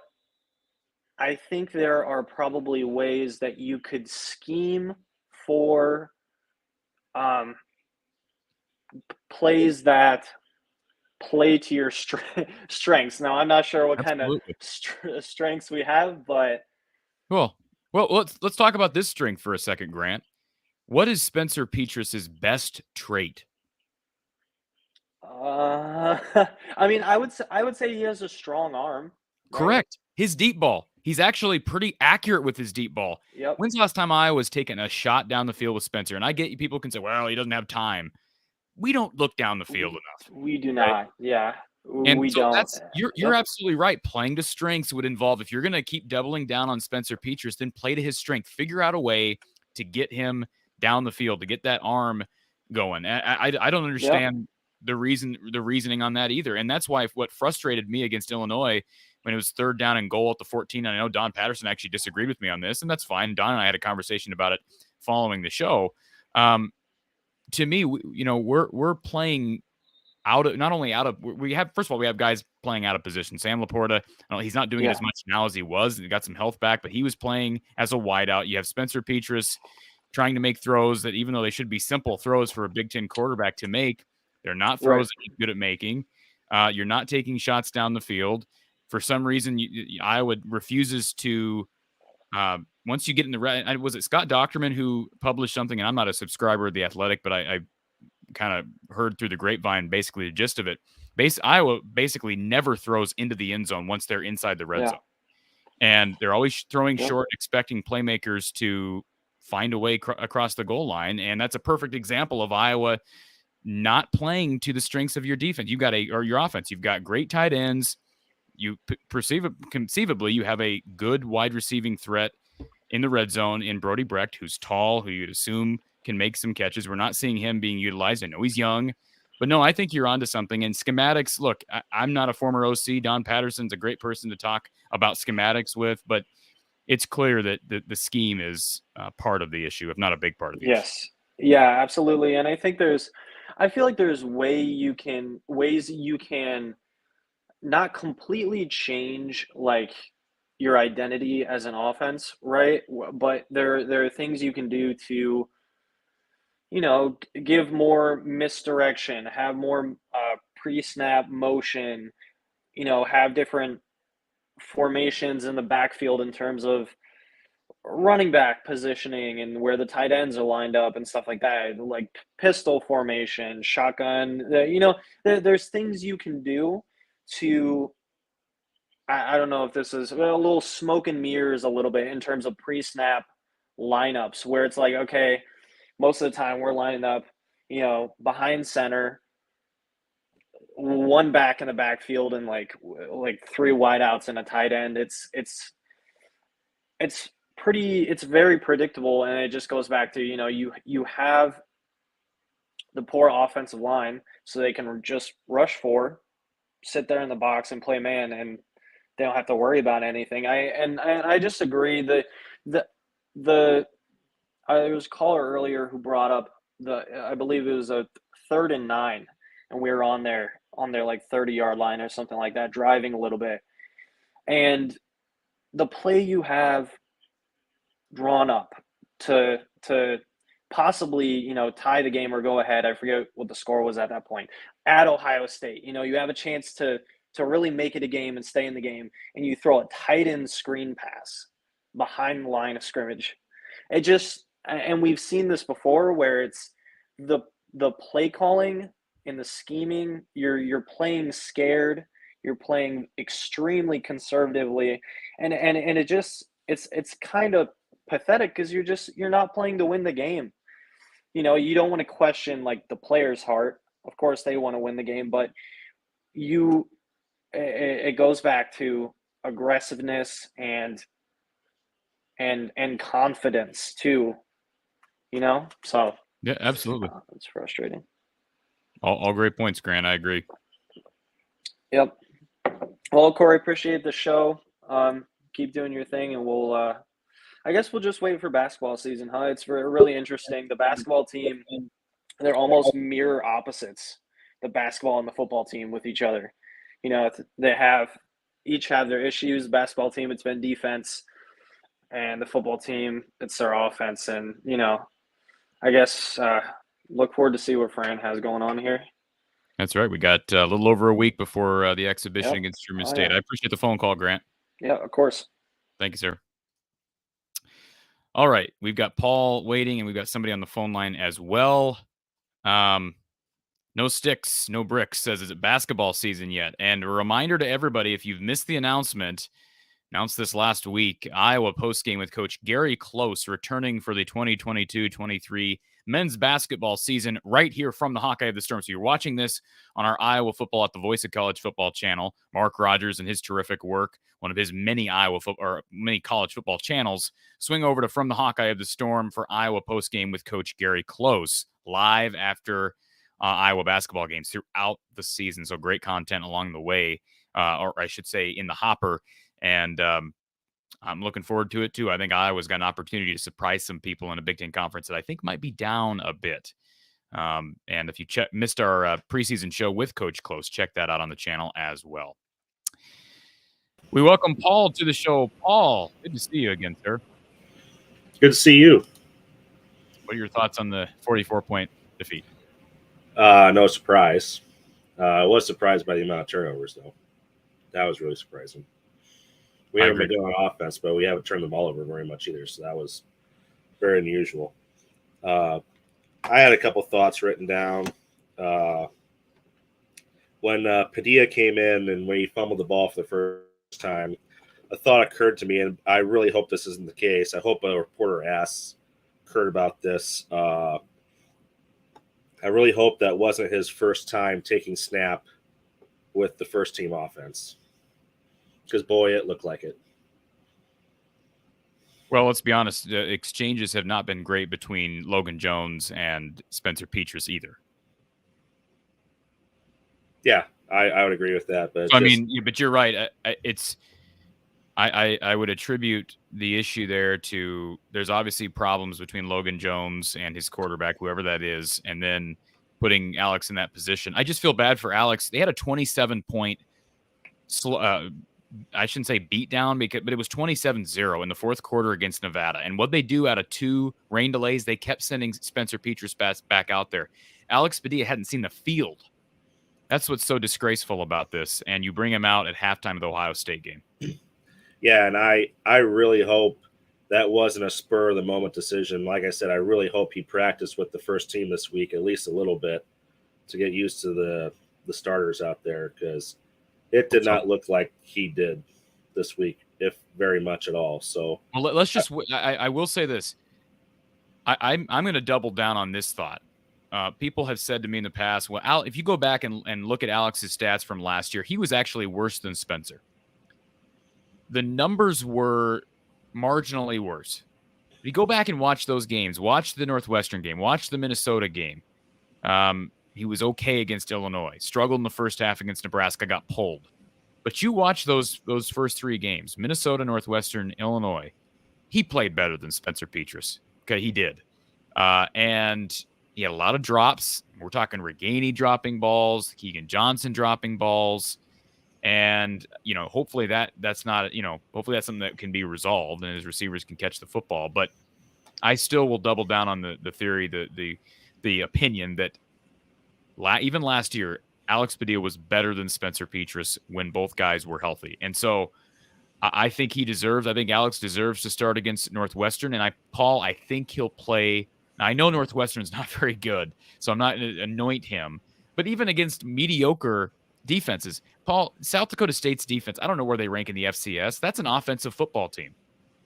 I think there are probably ways that you could scheme for plays that play to your strengths. Now, I'm not sure what Absolutely. kind of strengths we have, but well, let's talk about this strength for a second, Grant. What is Spencer Petrus's best trait? I mean, I would say he has a strong arm. Right? Correct. His deep ball. He's actually pretty accurate with his deep ball. Yep. When's the last time I was taking a shot down the field with Spencer? And I get people can say, well, he doesn't have time. We don't look down the field enough. We do not. Right? Yeah. And we so don't. You're absolutely right. Playing to strengths would involve, if you're going to keep doubling down on Spencer Petrus, then play to his strength. Figure out a way to get him down the field, to get that arm going. I don't understand the reasoning on that either. And that's why what frustrated me against Illinois when it was 3rd down and goal at the 14. And I know Don Patterson actually disagreed with me on this, and that's fine. Don and I had a conversation about it following the show. To me, we're playing we have, first of all, we have guys playing out of position. Sam Laporta, he's not doing it as much now as he was. He got some health back, but he was playing as a wideout. You have Spencer Petras trying to make throws that, even though they should be simple throws for a Big Ten quarterback to make, they're not throws that he's good at making. You're not taking shots down the field. For some reason, Iowa refuses to, once you get in the red, was it Scott Docterman who published something, and I'm not a subscriber of The Athletic, but I kind of heard through the grapevine basically the gist of it. Iowa basically never throws into the end zone once they're inside the red zone. And they're always throwing short, expecting playmakers to find a way across the goal line. And that's a perfect example of Iowa not playing to the strengths of your defense. You've got your offense. You've got great tight ends. You conceivably, you have a good wide receiving threat in the red zone in Brody Brecht, who's tall, who you'd assume can make some catches. We're not seeing him being utilized. I know he's young, but no, I think you're onto something. And schematics, look, I'm not a former OC. Don Patterson's a great person to talk about schematics with, but it's clear that the scheme is part of the issue, if not a big part of the issue. Yeah, absolutely. And I feel like there's ways you can not completely change like your identity as an offense, right? But there are things you can do to, give more misdirection, have more pre-snap motion, have different formations in the backfield in terms of running back positioning and where the tight ends are lined up and stuff like that, like pistol formation, shotgun. There's things you can do to, I don't know if this is a little smoke and mirrors a little bit in terms of pre-snap lineups, where it's like, okay, most of the time we're lining up, behind center, one back in the backfield, and like three wideouts and a tight end. It's very predictable, and it just goes back to, you have the poor offensive line, so they can just rush four, sit there in the box and play man, and they don't have to worry about anything. I just agree that there was a caller earlier who brought up I believe it was a 3rd and 9, and we were on their like 30-yard line or something like that, driving a little bit, and the play you have drawn up to possibly, tie the game or go ahead. I forget what the score was at that point at Ohio State. You have a chance to really make it a game and stay in the game, and you throw a tight end screen pass behind the line of scrimmage. And we've seen this before, where it's the play calling and the scheming. You're playing scared. You're playing extremely conservatively, and it's kind of pathetic, because you're not playing to win the game. You don't want to question like the player's heart. Of course they want to win the game, but it goes back to aggressiveness and confidence too. So yeah, absolutely. It's frustrating. All great points, Grant. I agree. Yep. Well, Corey, appreciate the show. Keep doing your thing, and we'll I guess we'll just wait for basketball season, huh? It's really interesting. The basketball team, they're almost mirror opposites, the basketball and the football team, with each other. They each have their issues. The basketball team, it's been defense, and the football team, it's their offense. And, I guess look forward to see what Fran has going on here. That's right. We got a little over a week before the exhibition against Truman State. I appreciate the phone call, Grant. Yeah, of course. Thank you, sir. All right. We've got Paul waiting, and we've got somebody on the phone line as well. No sticks, no bricks says, is it basketball season yet? And a reminder to everybody, if you've missed the announced this last week, Iowa postgame with Coach Gary Close returning for the 2022-23 men's basketball season right here from the Hawkeye of the Storm. So you're watching this on our Iowa Football at the Voice of College Football channel. Mark Rogers and his terrific work, one of his many many college football channels. Swing over to From the Hawkeye of the Storm for Iowa postgame with Coach Gary Close, live after Iowa basketball games throughout the season. So great content along the way, or I should say in the hopper. And I'm looking forward to it too. I think Iowa's got an opportunity to surprise some people in a Big Ten conference that I think might be down a bit. And if you missed our preseason show with Coach Close, check that out on the channel as well. We welcome Paul to the show. Paul, good to see you again, sir. Good to see you. What are your thoughts on the 44-point defeat? No surprise. I was surprised by the amount of turnovers, though. That was really surprising. We haven't been good on offense, but we haven't turned the ball over very much either, so that was very unusual. I had a couple thoughts written down. When Padilla came in and when he fumbled the ball for the first time, a thought occurred to me, and I really hope this isn't the case. I hope a reporter asks Kurt about this. I really hope that wasn't his first time taking snap with the first team offense, because boy, it looked like it. Well, let's be honest. The exchanges have not been great between Logan Jones and Spencer Petras either. Yeah, I would agree with that. But so, I mean, but you're right. I would attribute the issue there to there's obviously problems between Logan Jones and his quarterback, whoever that is, and then putting Alex in that position. I just feel bad for Alex. They had a 27-point, I shouldn't say beat down, but it was 27-0 in the fourth quarter against Nevada. And what they do out of 2 rain delays, they kept sending Spencer Petras back out there. Alex Padilla hadn't seen the field. That's what's so disgraceful about this. And you bring him out at halftime of the Ohio State game. Yeah, and I really hope that wasn't a spur-of-the-moment decision. Like I said, I really hope he practiced with the first team this week, at least a little bit, to get used to the starters out there, because it did not look like he did this week, if very much at all. So, well, let's just. I will say this. I'm going to double down on this thought. People have said to me in the past, well, if you go back and look at Alex's stats from last year, he was actually worse than Spencer. The numbers were marginally worse. If you go back and watch those games, watch the Northwestern game, watch the Minnesota game. He was okay against Illinois, struggled in the first half against Nebraska, got pulled. But you watch those first 3 games, Minnesota, Northwestern, Illinois, he played better than Spencer Petras. Okay, he did. And he had a lot of drops. We're talking Reganey dropping balls, Keegan Johnson dropping balls. And, hopefully that's not, hopefully that's something that can be resolved and his receivers can catch the football. But I still will double down on the theory, the opinion that even last year, Alex Padilla was better than Spencer Petras when both guys were healthy. And so I think Alex deserves to start against Northwestern. And I think he'll play. Now, I know Northwestern's not very good, so I'm not going to anoint him. But even against mediocre defenses, Paul, South Dakota State's defense, I don't know where they rank in the FCS. That's an offensive football team.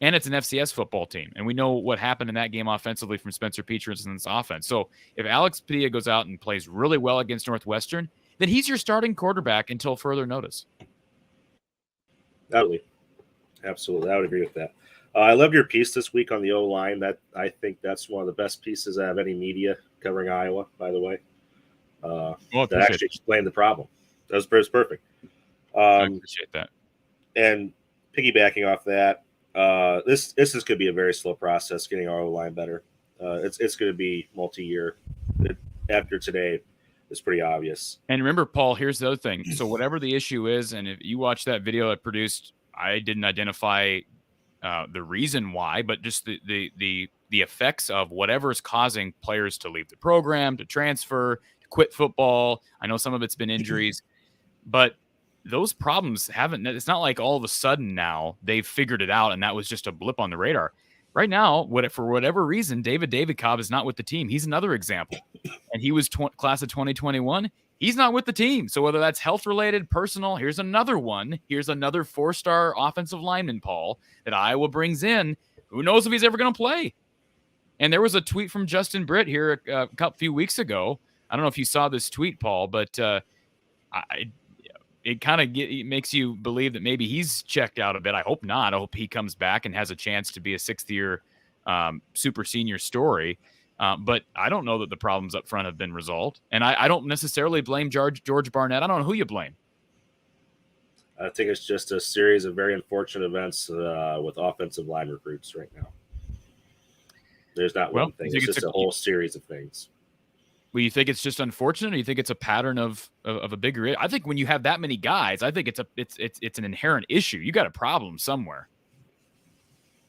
And it's an FCS football team. And we know what happened in that game offensively from Spencer Petras and this offense. So if Alex Padilla goes out and plays really well against Northwestern, then he's your starting quarterback until further notice. Absolutely. I would agree with that. I love your piece this week on the O-line. That I think that's one of the best pieces out of any media covering Iowa, by the way. That actually explained the problem. That was perfect. I appreciate that. And piggybacking off that, this is going to be a very slow process getting our O-line better. It's going to be multi-year. After today, it's pretty obvious. And remember, Paul, here's the other thing. So whatever the issue is, and if you watch that video I produced, I didn't identify the reason why, but just the effects of whatever is causing players to leave the program, to transfer, to quit football. I know some of it's been injuries, but those problems it's not like all of a sudden now they've figured it out and that was just a blip on the radar. Right now, for whatever reason, David Cobb is not with the team. He's another example. And he was class of 2021. He's not with the team. So whether that's health-related, personal, here's another one. Here's another 4-star offensive lineman, Paul, that Iowa brings in. Who knows if he's ever going to play? And there was a tweet from Justin Britt here a few weeks ago. I don't know if you saw this tweet, Paul, but it kind of makes you believe that maybe he's checked out a bit. I hope not. I hope he comes back and has a chance to be a 6th-year super senior story. But I don't know that the problems up front have been resolved. And I don't necessarily blame George Barnett. I don't know who you blame. I think it's just a series of very unfortunate events with offensive line recruits right now. There's not one thing. It's just a whole series of things. Well, you think it's just unfortunate, or you think it's a pattern of a bigger? I think when you have that many guys, I think it's an inherent issue. You got a problem somewhere.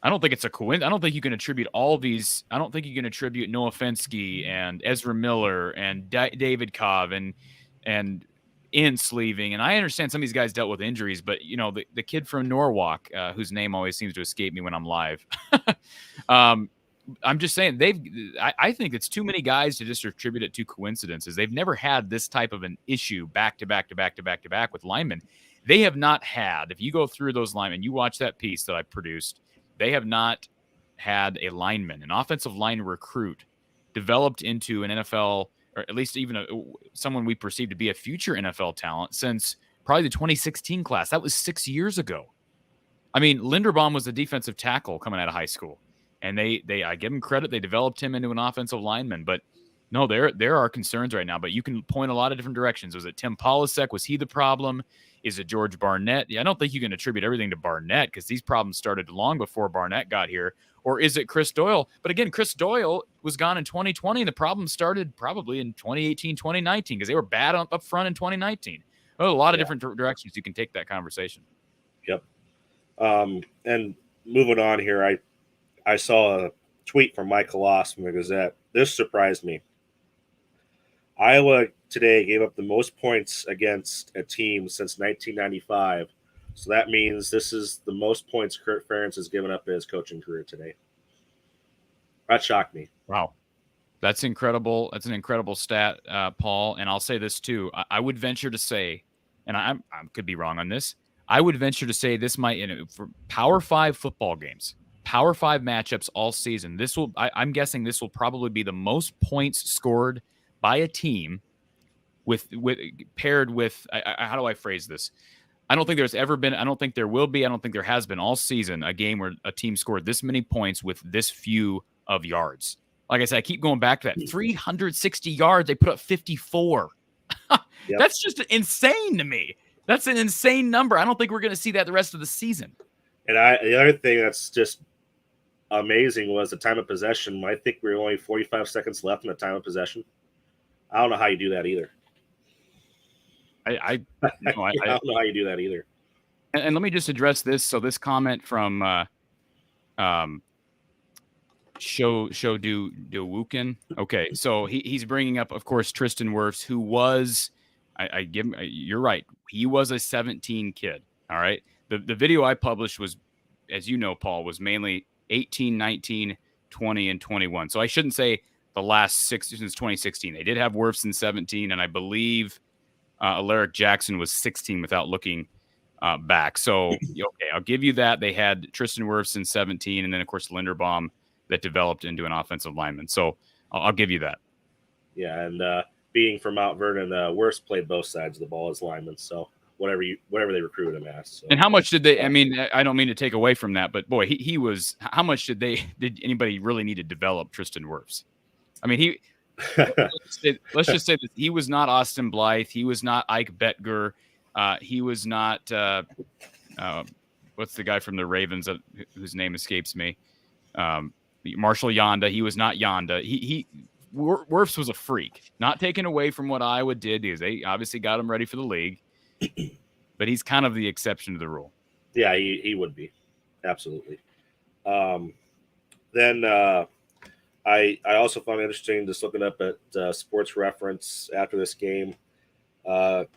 I don't think it's a coincidence. I don't think you can attribute all these. I don't think you can attribute Noah Fensky and Ezra Miller and David Cobb and Ince leaving. And I understand some of these guys dealt with injuries, but the kid from Norwalk, whose name always seems to escape me when I'm live. I'm just saying I think it's too many guys to just attribute it to coincidences. They've never had this type of an issue back to back with linemen. They have not had, if you go through those linemen, you watch that piece that I produced, they have not had a lineman, an offensive line recruit developed into an NFL, or at least even someone we perceive to be a future NFL talent since probably the 2016 class. That was 6 years ago. I mean, Linderbaum was a defensive tackle coming out of high school. And I give him credit. They developed him into an offensive lineman. But no, there are concerns right now. But you can point a lot of different directions. Was it Tim Polasek? Was he the problem? Is it George Barnett? I don't think you can attribute everything to Barnett because these problems started long before Barnett got here. Or is it Chris Doyle? But again, Chris Doyle was gone in 2020, and the problem started probably in 2018, 2019 because they were bad up front in 2019. Well, a lot of different directions you can take that conversation. Yep. And moving on here, I saw a tweet from Mike Koloss from the Gazette. This surprised me. Iowa today gave up the most points against a team since 1995. So that means this is the most points Kurt Ferentz has given up in his coaching career today. That shocked me. Wow. That's incredible. That's an incredible stat, Paul. And I'll say this too. I would venture to say, and I could be wrong on this, I would venture to say this might, for Power 5 football games, Power 5 matchups all season, I'm guessing this will probably be the most points scored by a team with paired with, how do I phrase this? I don't think there's ever been, I don't think there will be, I don't think there has been all season a game where a team scored this many points with this few of yards. Like I said, I keep going back to that. 360 yards, they put up 54. Yep. That's just insane to me. That's an insane number. I don't think we're going to see that the rest of the season. And the other thing that's just amazing was the time of possession. I think we were only 45 seconds left in the time of possession. I don't know how you do that either. I don't know how you do that either. And let me just address this. So this comment from Dewukin. Okay, so he's bringing up, of course, Tristan Wirfs, who was, I give him, you're right, he was a 17 kid. All right, the video I published was, as you know, Paul, was mainly 18, 19, 20, and 21. So I shouldn't say the last 6 since 2016. They did have Wirfs in 17, and I believe Alaric Jackson was 16 without looking back. So, okay, I'll give you that. They had Tristan Wirfs in 17, and then, of course, Linderbaum that developed into an offensive lineman. So I'll give you that. Yeah, and being from Mount Vernon, Wirfs played both sides of the ball as linemen. So whatever they recruited him as. So. And how much did they? I mean, I don't mean to take away from that, but boy, he was. How much did anybody really need to develop Tristan Wirfs? I mean, let's just say that he was not Austin Blythe. He was not Ike Betger. He was not what's the guy from the Ravens whose name escapes me? Marshall Yonda. He was not Yonda. Wirfs was a freak. Not taken away from what Iowa did, because they obviously got him ready for the league. But he's kind of the exception to the rule. Yeah, he would be. Absolutely. Then I also found it interesting just looking up at Sports Reference after this game. The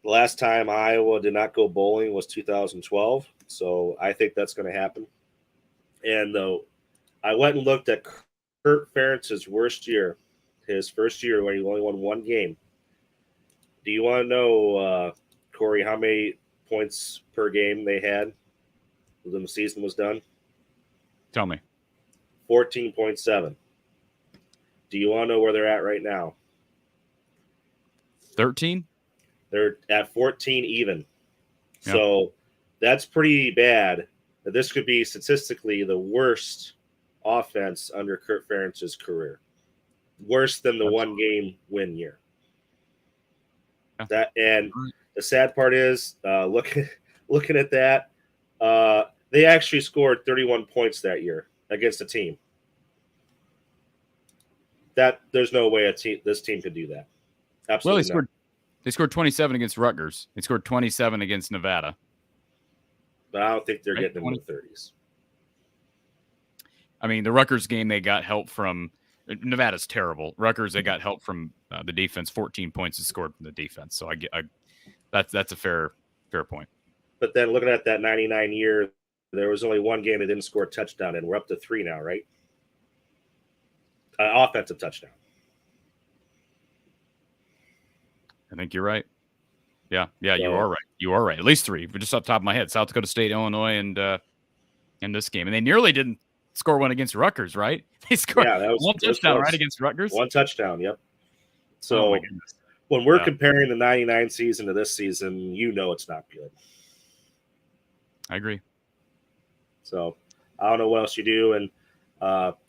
last time Iowa did not go bowling was 2012. So I think that's going to happen. And I went and looked at Kurt Ferentz's worst year, his first year when he only won one game. Do you want to know, Corey, how many points per game they had when the season was done? Tell me. 14.7. Do you want to know where they're at right now? 13? They're at 14 even. Yep. So that's pretty bad. This could be statistically the worst offense under Kurt Ferentz's career. Worse than the one game win year. That, and the sad part is, looking at that, they actually scored 31 points that year against a team. that there's no way this team could do that. Absolutely Well, they scored 27 against Rutgers. They scored 27 against Nevada. But I don't think they're Right, getting into the 30s. I mean, the Rutgers game, they got help from Nevada's terrible. Rutgers, they got help from the defense. 14 points is scored from the defense. So that's a fair point. But then looking at that 99 year, there was only one game that didn't score a touchdown, and we're up to 3 now, right? Offensive touchdown. I think you're right. Yeah, you are right. You are right. At least 3, but just off the top of my head, South Dakota State, Illinois, and in this game. And they nearly didn't score one against Rutgers, right? They scored one touchdown, right, against Rutgers? One touchdown, yep. So when we're comparing the 99 season to this season, it's not good. I agree. So I don't know what else you do. And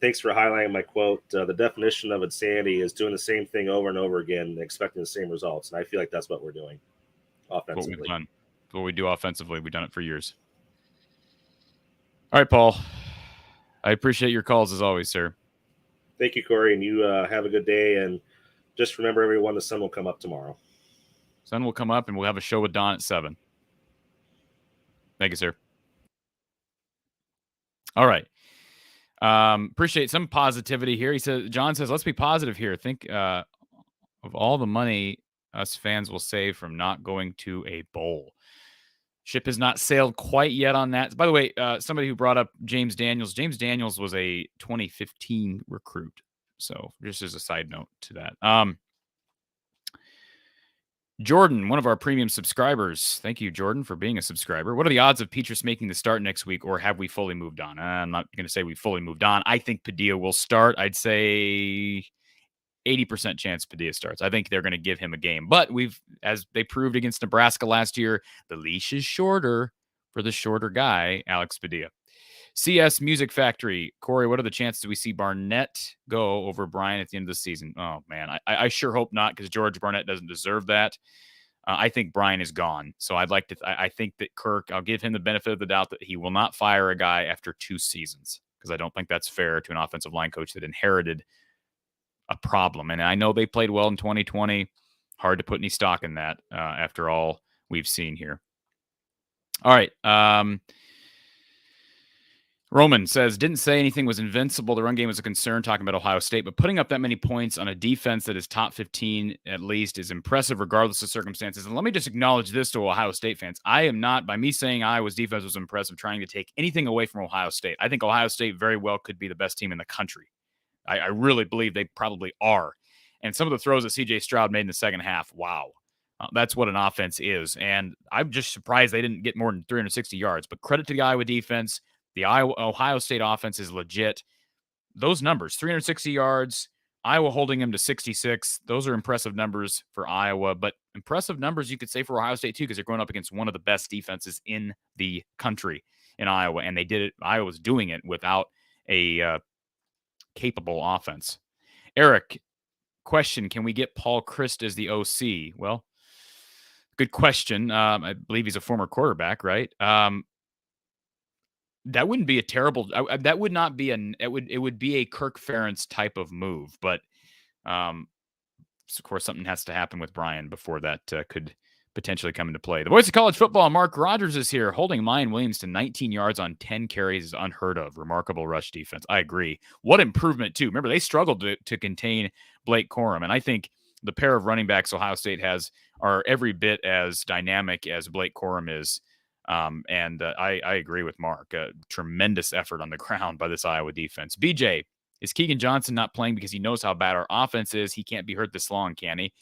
thanks for highlighting my quote. The definition of insanity is doing the same thing over and over again and expecting the same results. And I feel like that's what we're doing offensively. What we've done. What we do offensively. We've done it for years. All right, Paul. I appreciate your calls as always, sir. Thank you, Corey. And you have a good day. And just remember, everyone, the sun will come up tomorrow. Sun will come up and we'll have a show with Don at 7. Thank you, sir. All right. Appreciate some positivity here. John says, let's be positive here. Think of all the money us fans will save from not going to a bowl. Ship has not sailed quite yet on that. By the way, somebody who brought up James Daniels. James Daniels was a 2015 recruit. So just as a side note to that. Jordan, one of our premium subscribers. Thank you, Jordan, for being a subscriber. What are the odds of Petrus making the start next week, or have we fully moved on? I'm not going to say we fully moved on. I think Padilla will start. I'd say 80% chance Padilla starts. I think they're going to give him a game. But as they proved against Nebraska last year, the leash is shorter for the shorter guy, Alex Padilla. CS Music Factory. Corey, what are the chances we see Barnett go over Brian at the end of the season? Oh, man, I sure hope not, because George Barnett doesn't deserve that. I think Brian is gone. So I think that Kirk, I'll give him the benefit of the doubt that he will not fire a guy after 2 seasons, because I don't think that's fair to an offensive line coach that inherited a problem. And I know they played well in 2020. Hard to put any stock in that after all we've seen here. All right. Roman says, didn't say anything was invincible. The run game was a concern, talking about Ohio State, but putting up that many points on a defense that is top 15 at least is impressive regardless of circumstances. And let me just acknowledge this to Ohio State fans. I am not, by me saying Iowa's defense was impressive, trying to take anything away from Ohio State. I think Ohio State very well could be the best team in the country. I really believe they probably are. And some of the throws that C.J. Stroud made in the second half, wow. That's what an offense is. And I'm just surprised they didn't get more than 360 yards. But credit to the Iowa defense. The Ohio State offense is legit. Those numbers, 360 yards, Iowa holding them to 66. Those are impressive numbers for Iowa, but impressive numbers you could say for Ohio State too, because they're going up against one of the best defenses in the country in Iowa, and they did it. Iowa was doing it without a capable offense. Eric, question: can we get Paul Chryst as the OC? Well, good question. I believe he's a former quarterback, right? That wouldn't be a terrible. That would not be it would be a Kirk Ferentz type of move, but of course something has to happen with Brian before that could potentially come into play. The voice of college football, Mark Rogers, is here, holding Mayan Williams to 19 yards on 10 carries is unheard of. Remarkable rush defense. I agree. What improvement too. Remember, they struggled to contain Blake Corum, and I think the pair of running backs Ohio State has are every bit as dynamic as Blake Corum is. I agree with Mark. Tremendous effort on the ground by this Iowa defense. BJ, is Keegan Johnson not playing because he knows how bad our offense is? He can't be hurt this long, can he?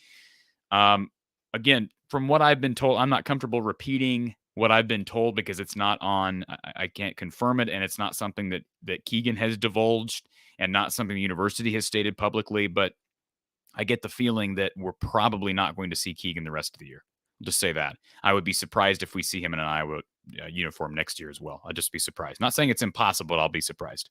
Again, from what I've been told, I'm not comfortable repeating what I've been told because it's not on. I can't confirm it, and it's not something that Keegan has divulged and not something the university has stated publicly. But I get the feeling that we're probably not going to see Keegan the rest of the year. I'll just say that. I would be surprised if we see him in an Iowa uniform next year as well. I'd just be surprised. Not saying it's impossible, but I'll be surprised.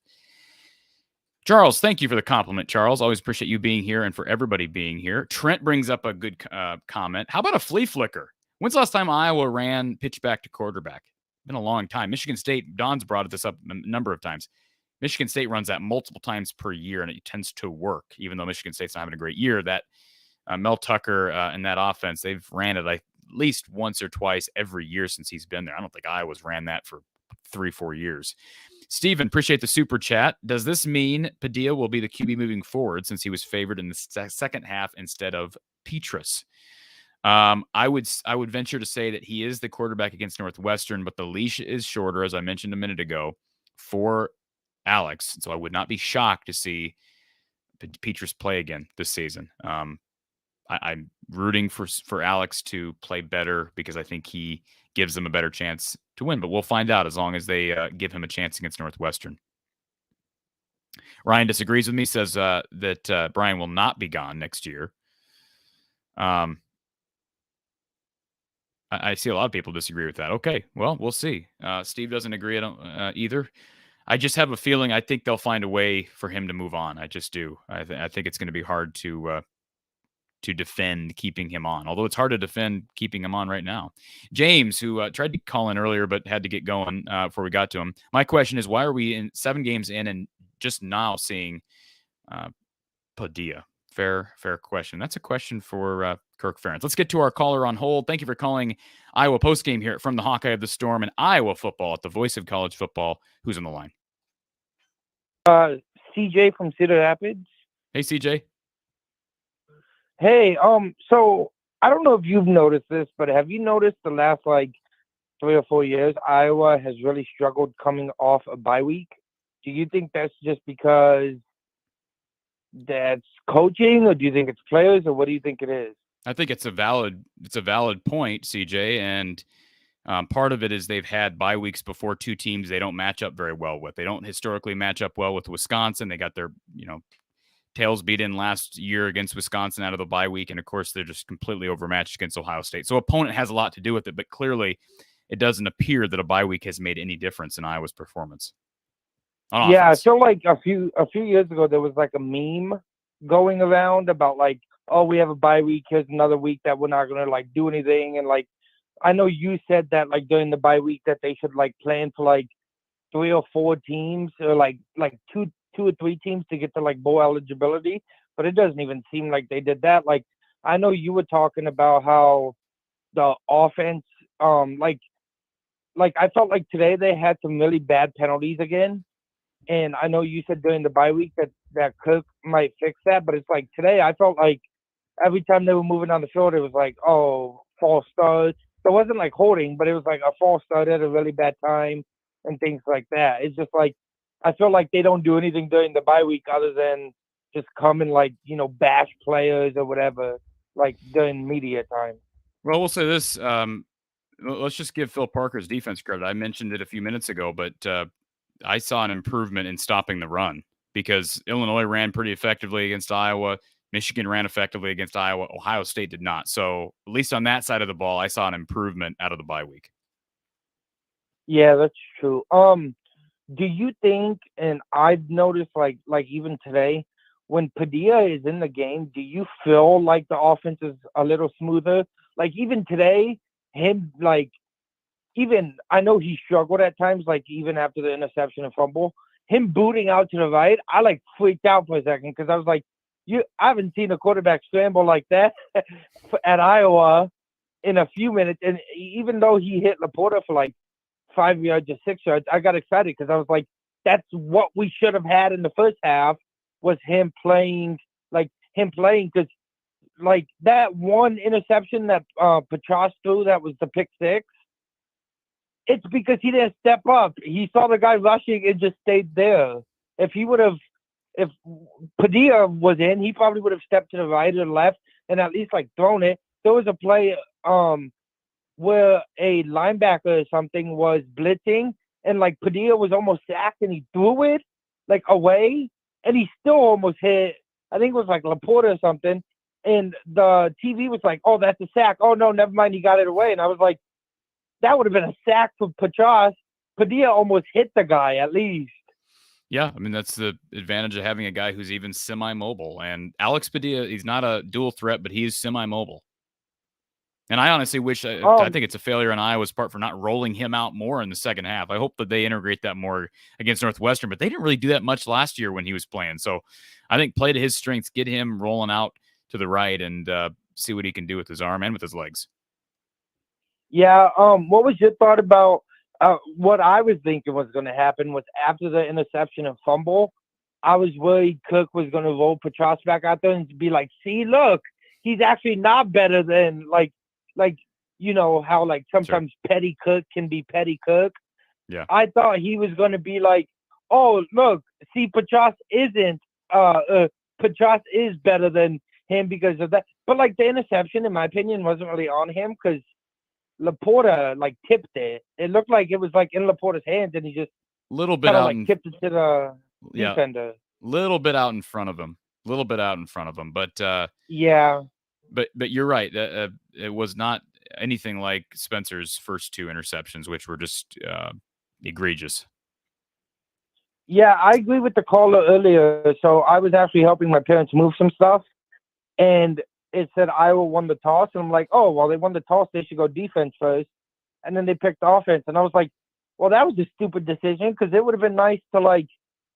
Charles, thank you for the compliment, Charles. Always appreciate you being here and for everybody being here. Trent brings up a good comment. How about a flea flicker? When's the last time Iowa ran pitch back to quarterback? Been a long time. Michigan State, Don's brought this up a number of times. Michigan State runs that multiple times per year, and it tends to work. Even though Michigan State's not having a great year, that Mel Tucker and that offense, they've ran it at least once or twice every year since he's been there. I don't think Iowa's ran that for 3-4 years. Steven, appreciate the super chat. Does this mean Padilla will be the QB moving forward since he was favored in the second half instead of Petrus? I would venture to say that he is the quarterback against Northwestern, but the leash is shorter, as I mentioned a minute ago, for Alex. So I would not be shocked to see Petrus play again this season. I'm rooting for Alex to play better because I think he gives them a better chance to win. But we'll find out as long as they give him a chance against Northwestern. Ryan disagrees with me, says that Brian will not be gone next year. I see a lot of people disagree with that. Okay, well, we'll see. Steve doesn't agree. I don't either. I just have a feeling I think they'll find a way for him to move on. I just do. I think it's going to be hard to defend keeping him on, although it's hard to defend keeping him on right now. James, who tried to call in earlier but had to get going before we got to him. My question is, why are we in 7 games in and just now seeing Padilla? Fair question. That's a question for Kirk Ferentz. Let's get to our caller on hold. Thank you for calling Iowa Postgame here from the Hawkeye of the Storm and Iowa football at the voice of college football. Who's on the line? CJ from Cedar Rapids. Hey, CJ. Hey, so I don't know if you've noticed this, but have you noticed the last 3 or 4 years, Iowa has really struggled coming off a bye week? Do you think that's just because that's coaching, or do you think it's players, or what do you think it is? I think it's a valid point, CJ, and part of it is they've had bye weeks before 2 teams they don't match up very well with. They don't historically match up well with Wisconsin. They got their tails beat in last year against Wisconsin out of the bye week, and of course they're just completely overmatched against Ohio State. So opponent has a lot to do with it, but clearly it doesn't appear that a bye week has made any difference in Iowa's performance. Yeah, I feel like a few years ago there was a meme going around about oh, we have a bye week, here's another week that we're not gonna do anything, and I know you said that during the bye week that they should plan for 3 or 4 teams or two or 3 teams to get to bowl eligibility, but it doesn't even seem like they did that. I know you were talking about how the offense, I felt like today they had some really bad penalties again, and I know you said during the bye week that Kirk might fix that, but it's today I felt like every time they were moving down the field, it was oh, false starts. So it wasn't holding, but it was a false start at a really bad time and things like that. It's just I feel like they don't do anything during the bye week other than just come and bash players or whatever during media time. Well, we'll say this. Let's just give Phil Parker's defense credit. I mentioned it a few minutes ago, but I saw an improvement in stopping the run because Illinois ran pretty effectively against Iowa. Michigan ran effectively against Iowa. Ohio State did not. So at least on that side of the ball, I saw an improvement out of the bye week. Yeah, that's true. Do you think, and I've noticed even today, when Padilla is in the game, do you feel like the offense is a little smoother? Even today, him even I know he struggled at times, even after the interception and fumble, him booting out to the right, I freaked out for a second because I was I haven't seen a quarterback scramble like that at Iowa in a few minutes. And even though he hit Laporta for 5 yards or 6 yards, I got excited because I was that's what we should have had in the first half, was him playing because that one interception that Petras threw, that was the pick 6. It's because he didn't step up. He saw the guy rushing and just stayed there. If Padilla was in, he probably would have stepped to the right or the left and at least thrown it. There was a play where a linebacker or something was blitzing and Padilla was almost sacked and he threw it away and he still almost hit, I think it was Laporta or something, and the TV was oh, that's a sack. Oh no, never mind, he got it away. And I was that would have been a sack for Petras. Padilla almost hit the guy at least. Yeah, I mean, that's the advantage of having a guy who's even semi-mobile. And Alex Padilla, he's not a dual threat, but he is semi-mobile. And I honestly wish, I think it's a failure on Iowa's part for not rolling him out more in the second half. I hope that they integrate that more against Northwestern, but they didn't really do that much last year when he was playing. So I think play to his strengths, get him rolling out to the right and see what he can do with his arm and with his legs. Yeah. What was your thought about what I was thinking was going to happen was after the interception and fumble, I was worried Cook was going to roll Petras back out there and be like, see, look, he's actually not better than like, you know, how like sometimes Petty Cook can be Petty Cook. Yeah. I thought he was going to be like, oh, look, see, Petras isn't, Petras is better than him because of that. But like the interception, in my opinion, wasn't really on him because Laporta like tipped it. It looked like it was like in Laporta's hands and he just little bit out like tipped it to the defender. Little bit out in front of him. But yeah. But you're right. It was not anything like Spencer's first two interceptions, which were just egregious. Yeah, I agree with the caller earlier. So I was actually helping my parents move some stuff, and it said Iowa won the toss, and I'm like, oh, well, they won the toss. They should go defense first, and then they picked offense, and I was like, well, that was a stupid decision because it would have been nice to like,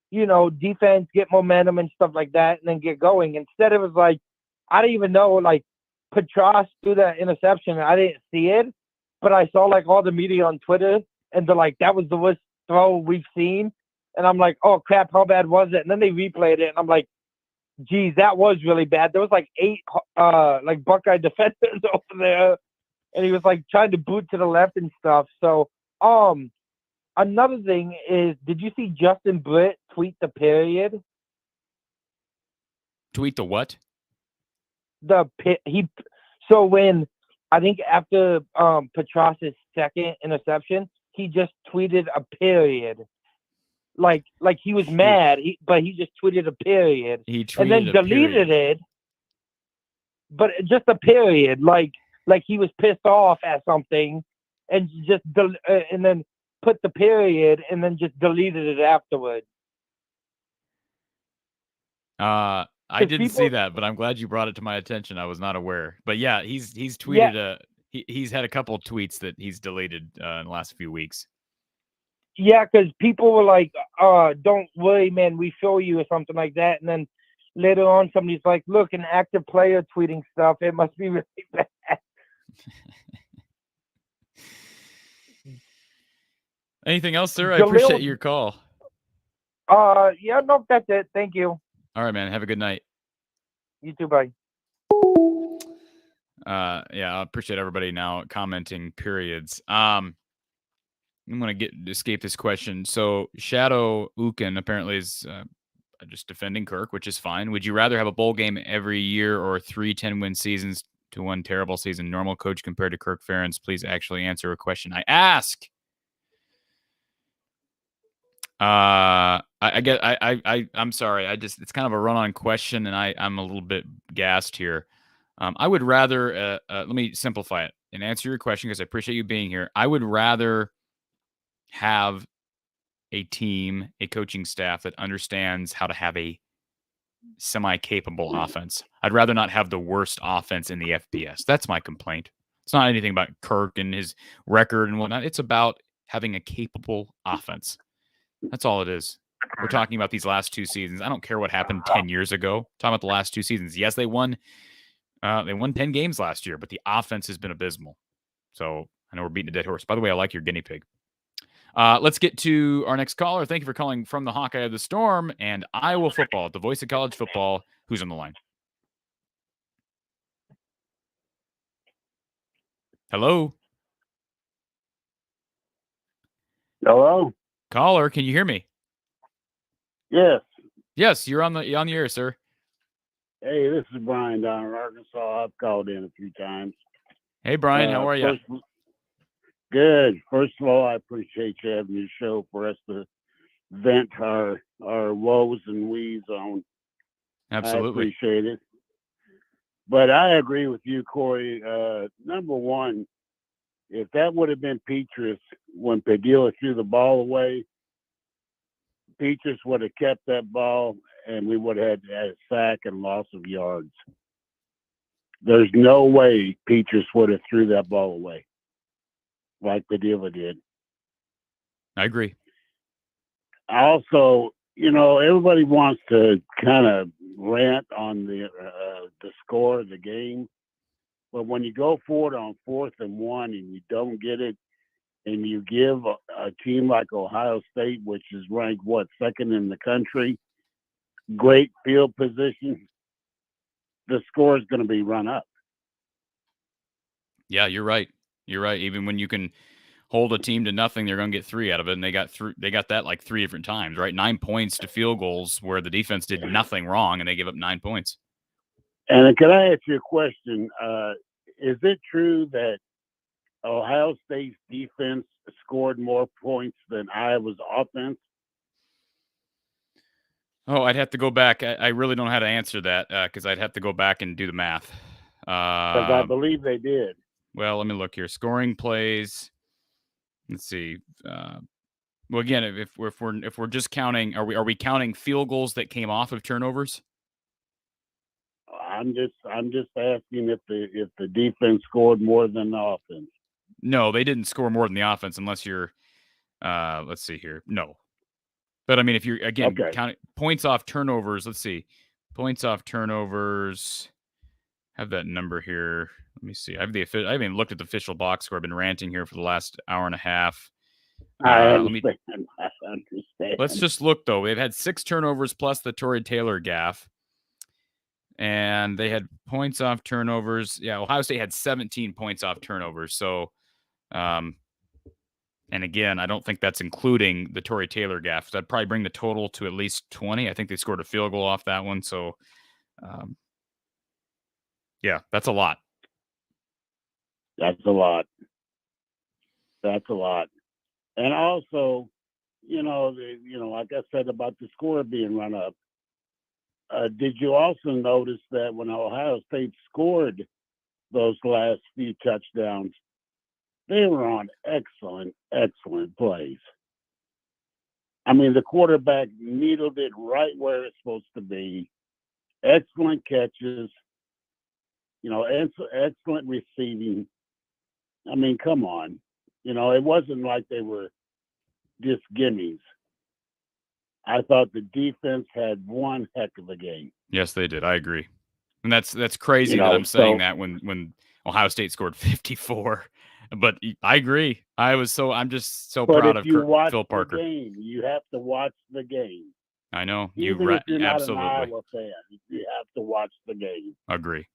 you know, defense, get momentum and stuff like that, and then get going. Instead, it was like, I didn't even know, like, Petras threw that interception. I didn't see it, but I saw, like, all the media on Twitter, and they're like, that was the worst throw we've seen. And I'm like, oh, crap, how bad was it? And then they replayed it, and I'm like, geez, that was really bad. There was, like, 8, like, Buckeye defenders over there, and he was, like, trying to boot to the left and stuff. So, another thing is, did you see Justin Britt tweet the period? Tweet the what? So when I think after Petras' second interception, he just tweeted a period. Like he was mad, but he just tweeted a period. He tweeted and then deleted it. But just a period, like he was pissed off at something, and just and then put the period, and then just deleted it afterwards. I didn't see that, but I'm glad you brought it to my attention. I was not aware. But yeah, he's tweeted he's had a couple of tweets that he's deleted in the last few weeks. Yeah, because people were like, don't worry, man, we feel you or something like that. And then later on, somebody's like, look, an active player tweeting stuff. It must be really bad. Anything else, sir? I appreciate your call. Yeah, no, that's it. Thank you. All right, man. Have a good night. You too, bye. Yeah, I appreciate everybody now commenting periods. I'm going to escape this question. So Shadow Uken apparently is just defending Kirk, which is fine. Would you rather have a bowl game every year or 3 10-win seasons to 1 terrible season? Normal coach compared to Kirk Ferentz. Please actually answer a question I ask. I'm sorry. It's kind of a run-on question, and I'm a little bit gassed here. I would rather, let me simplify it and answer your question because I appreciate you being here. I would rather have a team, a coaching staff that understands how to have a semi-capable offense. I'd rather not have the worst offense in the FBS. That's my complaint. It's not anything about Kirk and his record and whatnot. It's about having a capable offense. That's all it is. We're talking about these last 2 seasons. I don't care what happened 10 years ago. I'm talking about the last 2 seasons. Yes, they won 10 games last year, but the offense has been abysmal. So I know we're beating a dead horse. By the way, I like your guinea pig. Let's get to our next caller. Thank you for calling from the Hawkeye of the Storm and Iowa football, the voice of college football. Who's on the line? Hello? Hello? Caller, can you hear me? Yes. Yes, you're on the air, sir. Hey, this is Brian down in Arkansas. I've called in a few times. Hey, Brian, how are you? Good. First of all, I appreciate you having your show for us to vent our woes and wees on. Absolutely. I appreciate it. But I agree with you, Corey. Number one, if that would have been Petrus when Padilla threw the ball away, Petrus would have kept that ball and we would have had a sack and loss of yards. there's no way Petrus would have threw that ball away like Padilla did. I agree. Also, everybody wants to kind of rant on the score of the game, but when you go for it on 4th and 1 and you don't get it, and you give a team like Ohio State, which is ranked, second in the country, great field position, the score is going to be run up. Yeah, you're right. You're right. Even when you can hold a team to nothing, they're going to get 3 out of it, and they got that like 3 different times, right? 9 points to field goals where the defense did nothing wrong, and they give up 9 points. And can I ask you a question? Is it true that Ohio State's defense scored more points than Iowa's offense? Oh, I'd have to go back. I really don't know how to answer that because I'd have to go back and do the math. Because I believe they did. Well, let me look here. Scoring plays. Let's see. Well, again, if we're just counting, are we counting field goals that came off of turnovers? I'm just asking if the defense scored more than the offense. No, they didn't score more than the offense unless you're. Let's see here. No, but I mean, if you're again counting points off turnovers, let's see, points off turnovers. Have that number here. Let me see. I haven't even looked at the official box score. I've been ranting here for the last hour and a half. I understand. I understand. Let's just look though. They've had 6 turnovers plus the Torrey Taylor gaff. And they had points off turnovers. Yeah, Ohio State had 17 points off turnovers. So, and again, I don't think that's including the Torrey Taylor gaff. That'd probably bring the total to at least 20. I think they scored a field goal off that one. So, yeah, that's a lot. That's a lot. That's a lot. And also, like I said about the score being run up, did you also notice that when Ohio State scored those last few touchdowns, they were on excellent, excellent plays? I mean, the quarterback needled it right where it's supposed to be. Excellent catches, excellent receiving. I mean, come on. It wasn't like they were just gimmies. I thought the defense had one heck of a game. Yes, they did. I agree. And that's crazy that I'm saying that when Ohio State scored 54. But I agree. I'm just so proud of Phil Parker. You have to watch the game. I know. Even if you're not absolutely. an Iowa fan, you have to watch the game. Agree.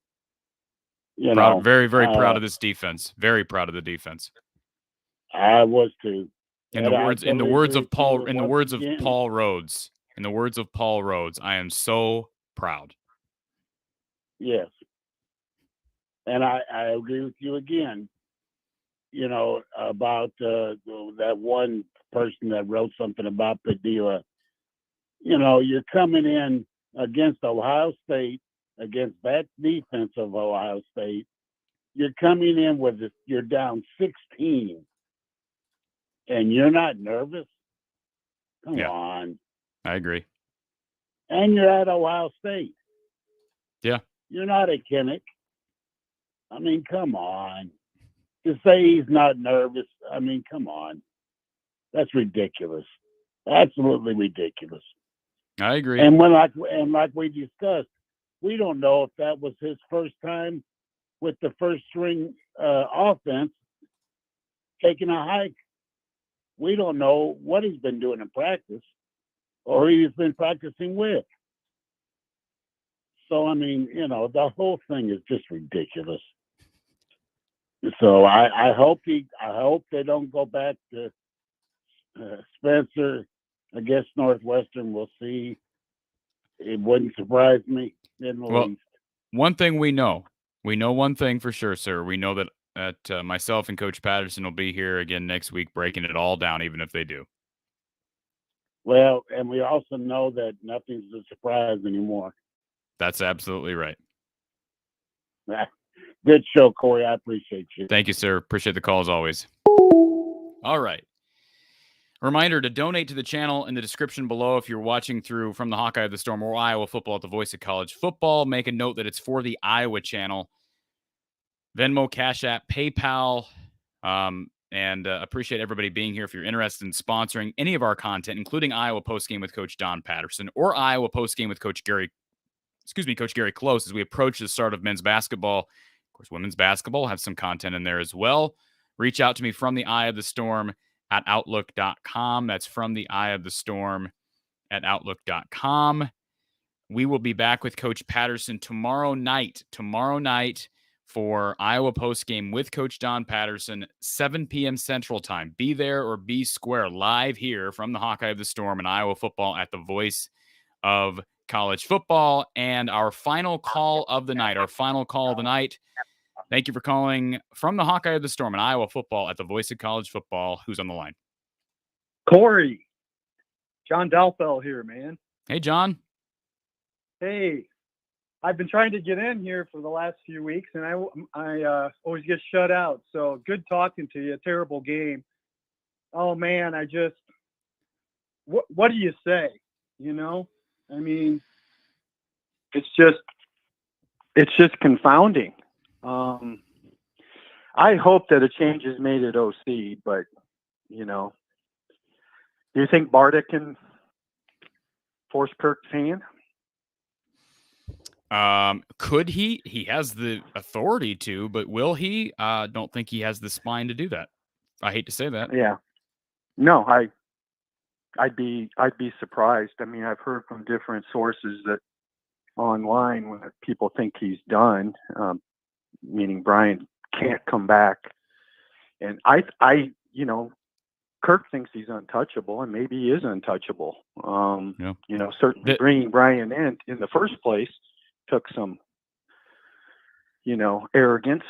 Proud, very, very proud of this defense. Very proud of the defense. I was too. In the words of Paul Rhodes, I am so proud. Yes. And I agree with you again. About that one person that wrote something about Padilla. You're coming in against Ohio State, against that defense of Ohio State. You're coming in you're down 16. And you're not nervous? Come on. I agree. And you're at Ohio State. Yeah. You're not at Kinnick. I mean, come on. To say he's not nervous, I mean, come on. That's ridiculous. Absolutely ridiculous. I agree. And like we discussed, we don't know if that was his first time with the first string offense taking a hike. We don't know what he's been doing in practice or he's been practicing with. So, I mean, the whole thing is just ridiculous. So I hope they don't go back to Spencer against Northwestern. We'll see. It wouldn't surprise me in the least. One thing we know one thing for sure, sir. We know that myself and Coach Patterson will be here again next week, breaking it all down, even if they do. Well, and we also know that nothing's a surprise anymore. That's absolutely right. Good show, Corey. I appreciate you. Thank you, sir. Appreciate the call as always. All right. Reminder to donate to the channel in the description below if you're watching from the Hawkeye of the Storm or Iowa football at the Voice of College Football. Make a note that it's for the Iowa channel. Venmo, Cash App, PayPal. And appreciate everybody being here. If you're interested in sponsoring any of our content, including Iowa Postgame with Coach Don Patterson or Iowa Postgame with Coach Gary Close, as we approach the start of men's basketball. Of course, women's basketball will have some content in there as well. Reach out to me from the Eye of the Storm at outlook.com. That's from the Eye of the Storm at outlook.com. We will be back with Coach Patterson tomorrow night for Iowa Postgame with Coach Don Patterson, 7 p.m. Central Time. Be there or be square, live here from the Hawkeye of the Storm and Iowa football at the voice of college football. And our final call of the night, Thank you for calling from the Hawkeye of the Storm and Iowa football at the voice of college football. Who's on the line? Corey. John Dalfell here, man. Hey, John. Hey. I've been trying to get in here for the last few weeks, and I always get shut out. So good talking to you. Terrible game. Oh man, what do you say? You know, I mean, it's just confounding. I hope that a change is made at OC, but you know, do you think Barta can force Kirk's hand? Could he? He has the authority to, but will he? Don't think he has the spine to do that. I hate to say that. Yeah. No, I'd be surprised. I mean, I've heard from different sources that online when people think he's done, meaning Brian can't come back. And I Kirk thinks he's untouchable, and maybe he is untouchable. You know, certainly bringing Brian in the first place took some, arrogance.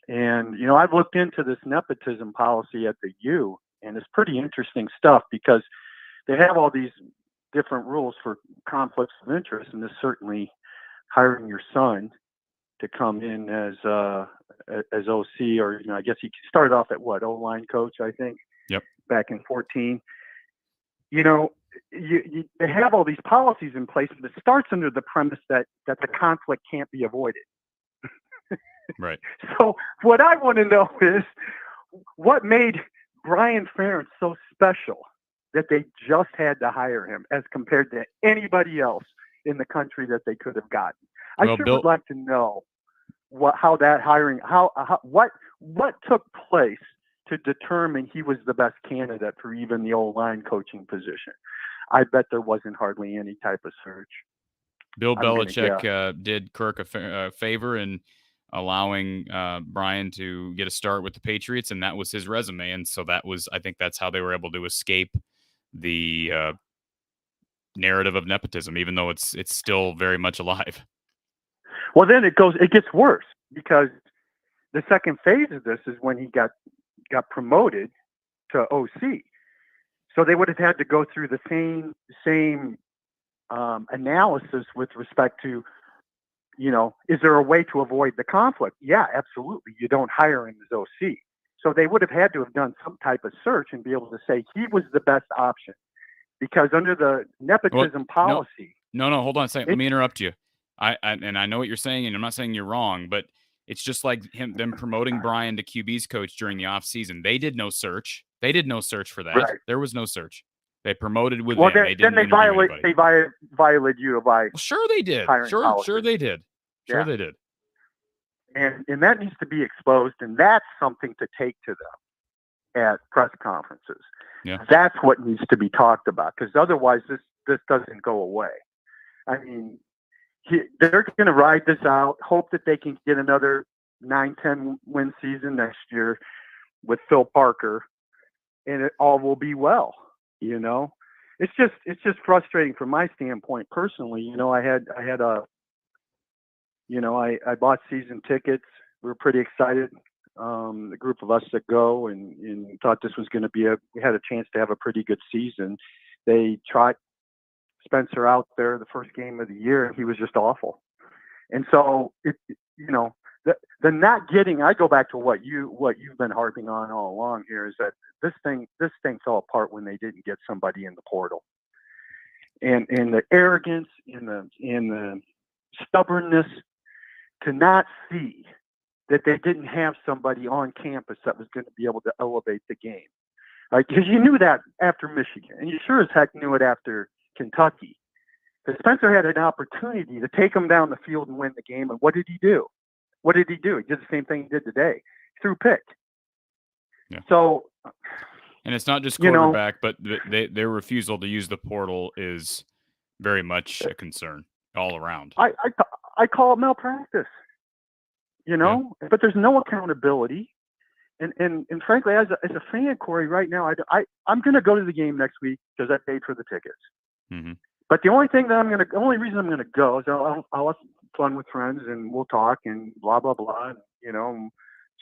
And, I've looked into this nepotism policy at the U, and it's pretty interesting stuff because they have all these different rules for conflicts of interest, and this certainly hiring your son to come in as OC, or, I guess he started off at O-line coach, I think. Yep. Back in 2014. They have all these policies in place, but it starts under the premise that the conflict can't be avoided. Right. So what I want to know is what made Brian Ferentz so special that they just had to hire him as compared to anybody else in the country that they could have gotten. I would like to know how that hiring, what took place to determine he was the best candidate for even the O-line coaching position. I bet there wasn't hardly any type of search. Bill Belichick did Kirk a favor in allowing Brian to get a start with the Patriots, and that was his resume. And so I think that's how they were able to escape the narrative of nepotism, even though it's still very much alive. Well, then it gets worse because the second phase of this is when he got promoted to OC. So they would have had to go through the same analysis with respect to, is there a way to avoid the conflict? Yeah, absolutely. You don't hire him as OC. So they would have had to have done some type of search and be able to say he was the best option, because under the nepotism policy. No, hold on a second. Let me interrupt you. I know what you're saying, and I'm not saying you're wrong, but it's just like them promoting Brian to QB's coach during the offseason. They did no search. They did no search for that. Right. There was no search. They promoted with them. Then they violated you by. Well, sure they did. Sure they did. They did. And that needs to be exposed, and that's something to take to them at press conferences. Yeah. That's what needs to be talked about, because otherwise this doesn't go away. I mean, they're going to ride this out, hope that they can get another 9-10 win season next year with Phil Parker, and it all will be well. It's just frustrating from my standpoint personally. I bought season tickets. We were pretty excited. The group of us that go and thought this was going to be we had a chance to have a pretty good season. They tried Spencer out there the first game of the year, and he was just awful. And so the not getting, I go back to what you've been harping on all along here, is that this thing fell apart when they didn't get somebody in the portal. And the arrogance and the stubbornness to not see that they didn't have somebody on campus that was going to be able to elevate the game. Because you knew that after Michigan, and you sure as heck knew it after Kentucky. Because Spencer had an opportunity to take them down the field and win the game, and what did he do? What did he do? He did the same thing he did today. He threw a pick. Yeah. So, and it's not just quarterback, but their refusal to use the portal is very much a concern all around. I call it malpractice. But there's no accountability. And frankly, as a fan, Corey, right now, I'm going to go to the game next week because I paid for the tickets. Mm-hmm. But the only reason I'm going to go is I'll have fun with friends and we'll talk and blah blah blah, and,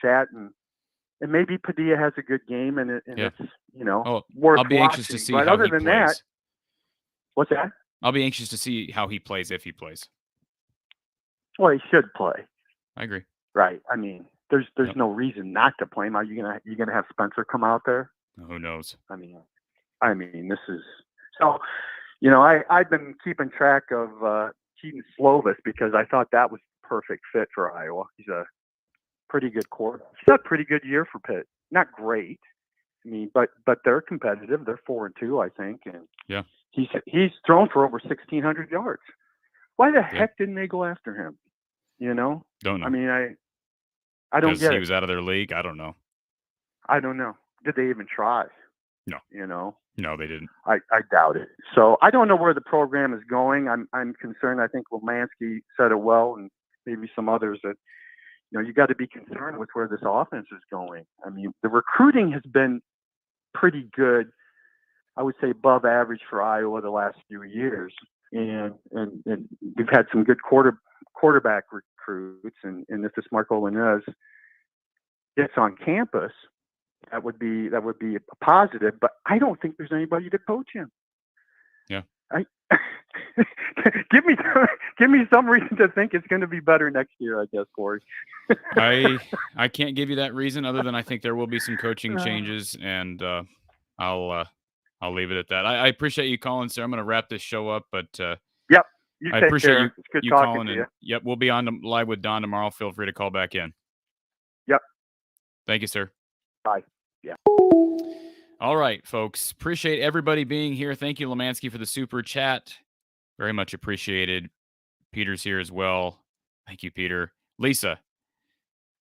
chat and maybe Padilla has a good game and it's worth I'll be watching. anxious to see but how other he than plays. That, what's that? I'll be anxious to see how he plays if he plays. Well, he should play. I agree. Right. I mean, there's no reason not to play him. Are you gonna have Spencer come out there? Who knows? I mean, this is so. I've been keeping track of Keaton Slovis because I thought that was the perfect fit for Iowa. He's a pretty good quarterback. He's had a pretty good year for Pitt. Not great. I mean, but they're competitive. They're 4-2, I think, and yeah, he's thrown for over 1,600 yards. Why the heck didn't they go after him? Don't know. I mean, I don't get it. He was out of their league. I don't know. I don't know. Did they even try? No. No, they didn't. I doubt it. So I don't know where the program is going. I'm concerned. I think Womansky said it well, and maybe some others that you got to be concerned with where this offense is going. I mean, the recruiting has been pretty good. I would say above average for Iowa the last few years, and we've had some good quarterback recruits, and if this Marco Linez gets on campus, that would be a positive. But I don't think there's anybody to coach him. Yeah. Give me some reason to think it's going to be better next year, I guess, Corey. I can't give you that reason other than I think there will be some coaching changes, and I'll leave it at that. I appreciate you calling, sir. I'm going to wrap this show up, but yep. I appreciate care. It's good you talking calling. to you. Yep, we'll be on live with Don tomorrow. Feel free to call back in. Yep. Thank you, sir. Bye. Yeah. All right, folks. Appreciate everybody being here. Thank you, Lemansky, for the super chat. Very much appreciated. Peter's here as well. Thank you, Peter. Lisa.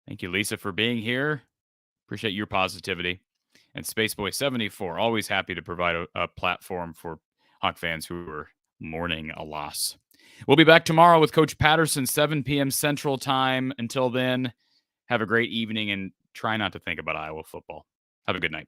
Thank you, Lisa, for being here. Appreciate your positivity. And Spaceboy74, always happy to provide a platform for Hawk fans who are mourning a loss. We'll be back tomorrow with Coach Patterson, 7 p.m. Central Time. Until then, have a great evening and try not to think about Iowa football. Have a good night.